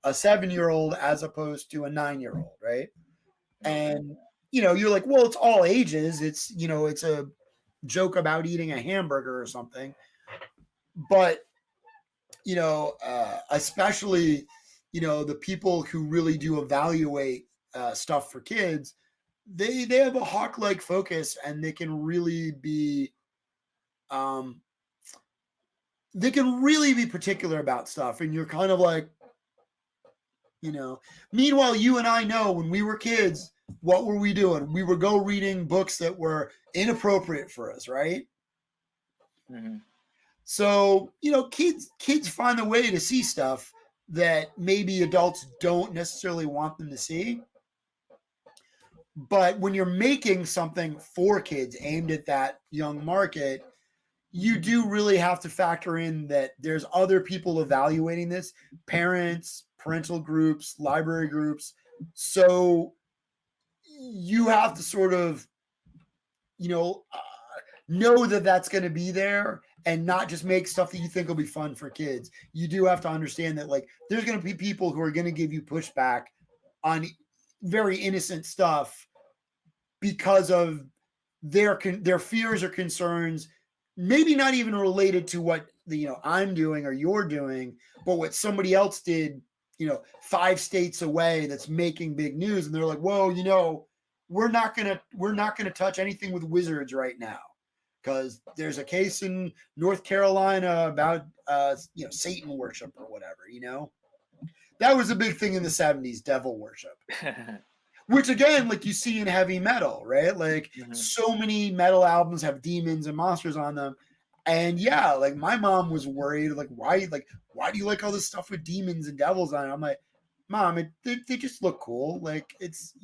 a 7-year-old as opposed to a 9-year-old, right? And you're like, well, it's all ages. It's it's a joke about eating a hamburger or something. But especially the people who really do evaluate stuff for kids, they have a hawk-like focus, and they can really be particular about stuff. And you're kind of like, meanwhile, you and I know when we were kids, what were we doing? We were reading books that were inappropriate for us, right? Mm-hmm. So kids find a way to see stuff that maybe adults don't necessarily want them to see. But when you're making something for kids aimed at that young market, you do really have to factor in that there's other people evaluating this, parents, parental groups, library groups. So you have to sort of, know that that's going to be there, and not just make stuff that you think will be fun for kids. You do have to understand that like there's going to be people who are going to give you pushback on very innocent stuff because of their fears or concerns, maybe not even related to what I'm doing or you're doing, but what somebody else did 5 states away that's making big news. And they're like, whoa, we're not gonna touch anything with wizards right now, because there's a case in North Carolina about Satan worship or whatever. That was a big thing in the 70s, devil worship. Which again, like you see in heavy metal, right? Like so many metal albums have demons and monsters on them. And yeah, like my mom was worried, like why do you like all this stuff with demons and devils on it? I'm like, Mom, they just look cool. Like it's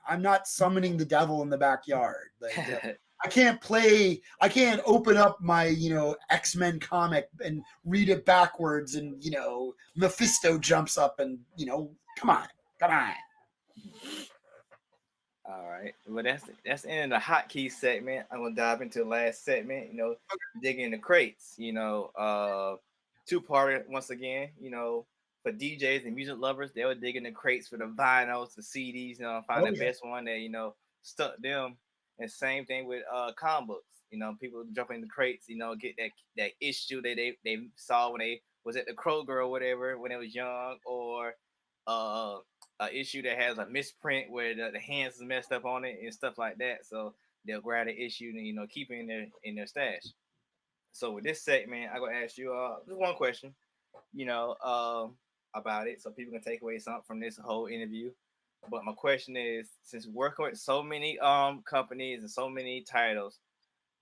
I'm not summoning the devil in the backyard. Like I can't open up my X-Men comic and read it backwards, and Mephisto jumps up and come on, come on. All right. Well, that's the end of the hotkey segment. I'm gonna dive into the last segment. Digging the crates. Two-parter once again. For DJs and music lovers, they were digging the crates for the vinyls, the CDs. Find Oh the yeah. best one that stuck them. And same thing with comic books. People jump in the crates. Get that issue that they saw when they was at the Kroger or whatever when they was young, or uh issue that has a misprint where the hands is messed up on it and stuff like that. So they'll grab the issue and keep it in their stash. So with this segment, I'm gonna ask you just one question, you know, um, about it, so people can take away something from this whole interview. But my question is, since working with so many companies and so many titles,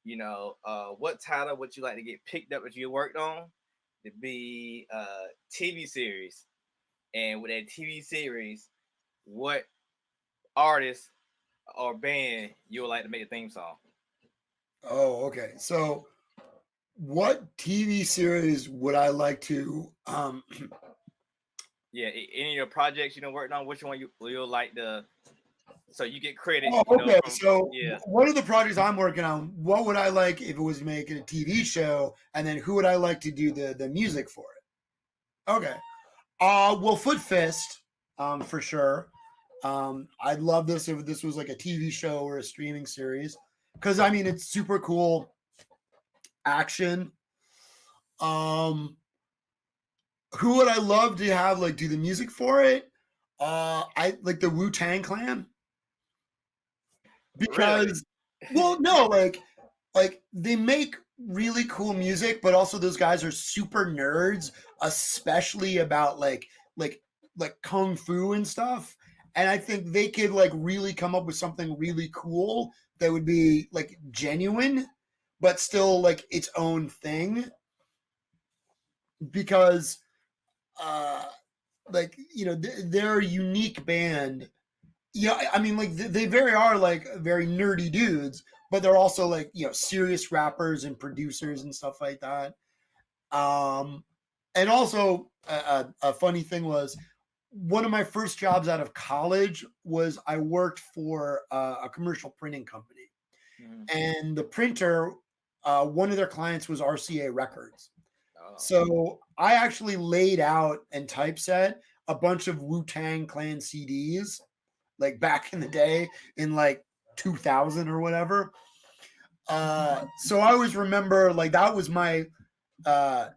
what title would you like to get picked up if you worked on to be a TV series? And with that TV series, what artist or band you would like to make a theme song? Oh, okay. So, what TV series would I like to? Yeah, any of your projects worked on, which one you'll like to, so you get credit, Oh, okay. from So, yeah. one of the projects I'm working on, what would I like if it was making a TV show, and then who would I like to do the music for it? Okay. Well, Foot Fist, for sure. I'd love this if this was like a TV show or a streaming series, because I mean it's super cool action. Um, who would I love to have like do the music for it? I like the Wu-Tang Clan Really? because, well, no, like they make really cool music, but also those guys are super nerds, especially about like kung fu and stuff. And I think they could like really come up with something really cool that would be like genuine, but still like its own thing. Because uh like they're a unique band. Yeah, I mean like they very are like very nerdy dudes, but they're also like serious rappers and producers and stuff like that. um and also a funny thing was, one of my first jobs out of college was I worked for a commercial printing company, Mhm. and the printer, one of their clients was RCA Records. Oh, So I actually laid out and typeset a bunch of Wu-Tang Clan CDs, like back in the day in like 2000 or whatever. So I always remember like that was my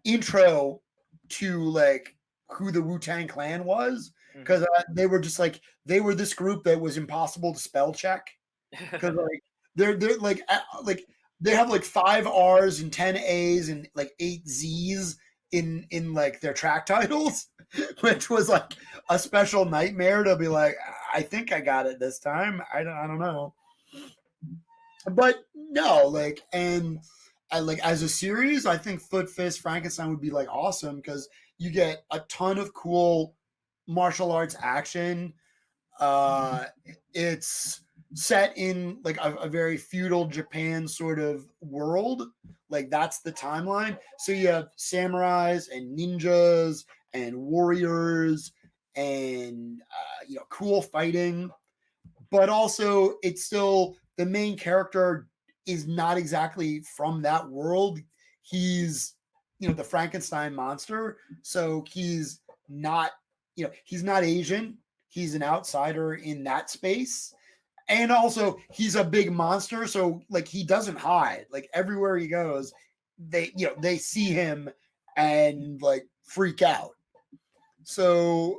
intro to like who the Wu-Tang Clan was, because mhm. they were just like they were this group that was impossible to spell check, because like they're like they have like 5 R's and 10 A's and like 8 Z's in like their track titles, which was like a special nightmare to be like, I think I got it this time. I don't know. But no, like, and I like as a series, I think Foot Fist Frankenstein would be like awesome, because you get a ton of cool martial arts action. uh it's set in like a very feudal Japan sort of world. Like that's the timeline. So you have samurais and ninjas and warriors and cool fighting, but also it's still the main character is not exactly from that world. He's the Frankenstein monster, so not he's not Asian. He's an outsider in that space, and also he's a big monster, so like he doesn't hide. Like everywhere he goes, they see him and like freak out. So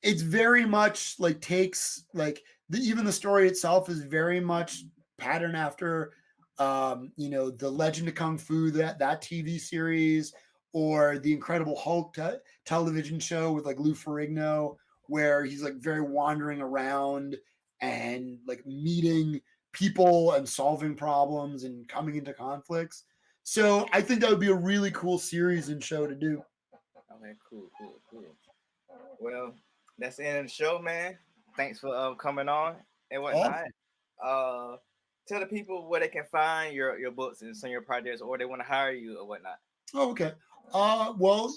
it's very much like takes like even the story itself is very much patterned after the Legend of Kung Fu, that TV series, or the Incredible Hulk television show with like Lou Ferrigno, where he's like very wandering around and like meeting people and solving problems and coming into conflicts. So I think that would be a really cool series and show to do. Okay, cool, cool, cool. Well, that's the end of the show, man. Thanks for coming on and whatnot. Awesome. Uh, tell the people where they can find your books and some of your projects, or they want to hire you or whatnot. Oh, okay. Well,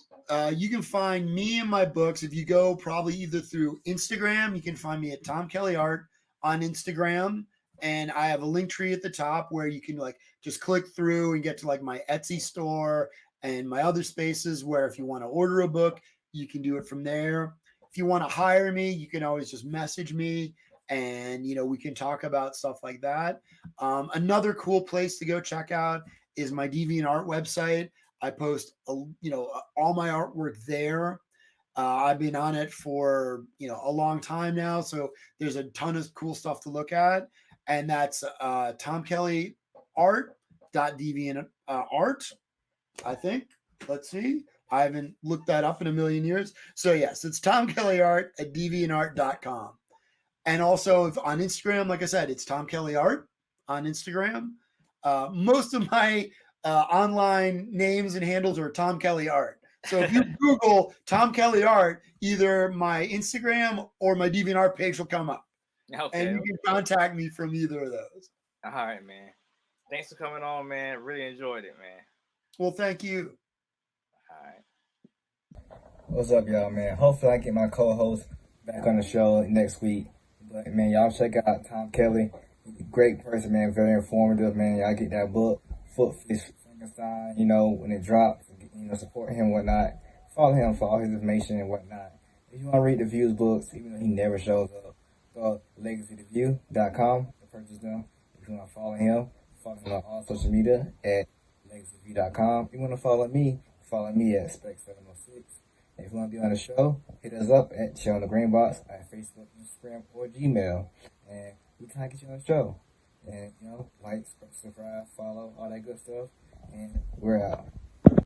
you can find me and my books if you go probably either through Instagram. You can find me at Tom Kelly Art on Instagram, and I have a link tree at the top where you can like just click through and get to like my Etsy store and my other spaces where if you want to order a book, you can do it from there. If you want to hire me, you can always just message me and we can talk about stuff like that. Another cool place to go check out is my Deviantart website. I post, all my artwork there. I've been on it for a long time now, so there's a ton of cool stuff to look at, and that's tomkellyart.deviantart. I think. Let's see. I haven't looked that up in a million years. So yes, it's tomkellyart@deviantart.com. And also if on Instagram, like I said, it's Tom Kelly Art on Instagram. Most of my online names and handles are Tom Kelly Art. So if you Google Tom Kelly Art, either my Instagram or my DeviantArt page will come up. Okay. And you can contact me from either of those. All right, man. Thanks for coming on, man. Really enjoyed it, man. Well, thank you. All right. What's up, y'all, man? Hopefully I get my co-host back on the show next week. But, man, y'all check out Tom Kelly. Great person, man. Very informative, man. Y'all get that book, Foot Fist Frankenstein, when it drops. Support him and whatnot. Follow him for all his information and whatnot. If you want to read the Views books, even though he never shows up, go to legacytheview.com to purchase them. If you want to follow him on all social media at legacytheview.com. If you want to follow me at Specks706. If you want to be on the show, hit us up at Show on the Green Box at Facebook, Instagram, or Gmail. And we try to get you on the show. And, like, subscribe, follow, all that good stuff. And we're out.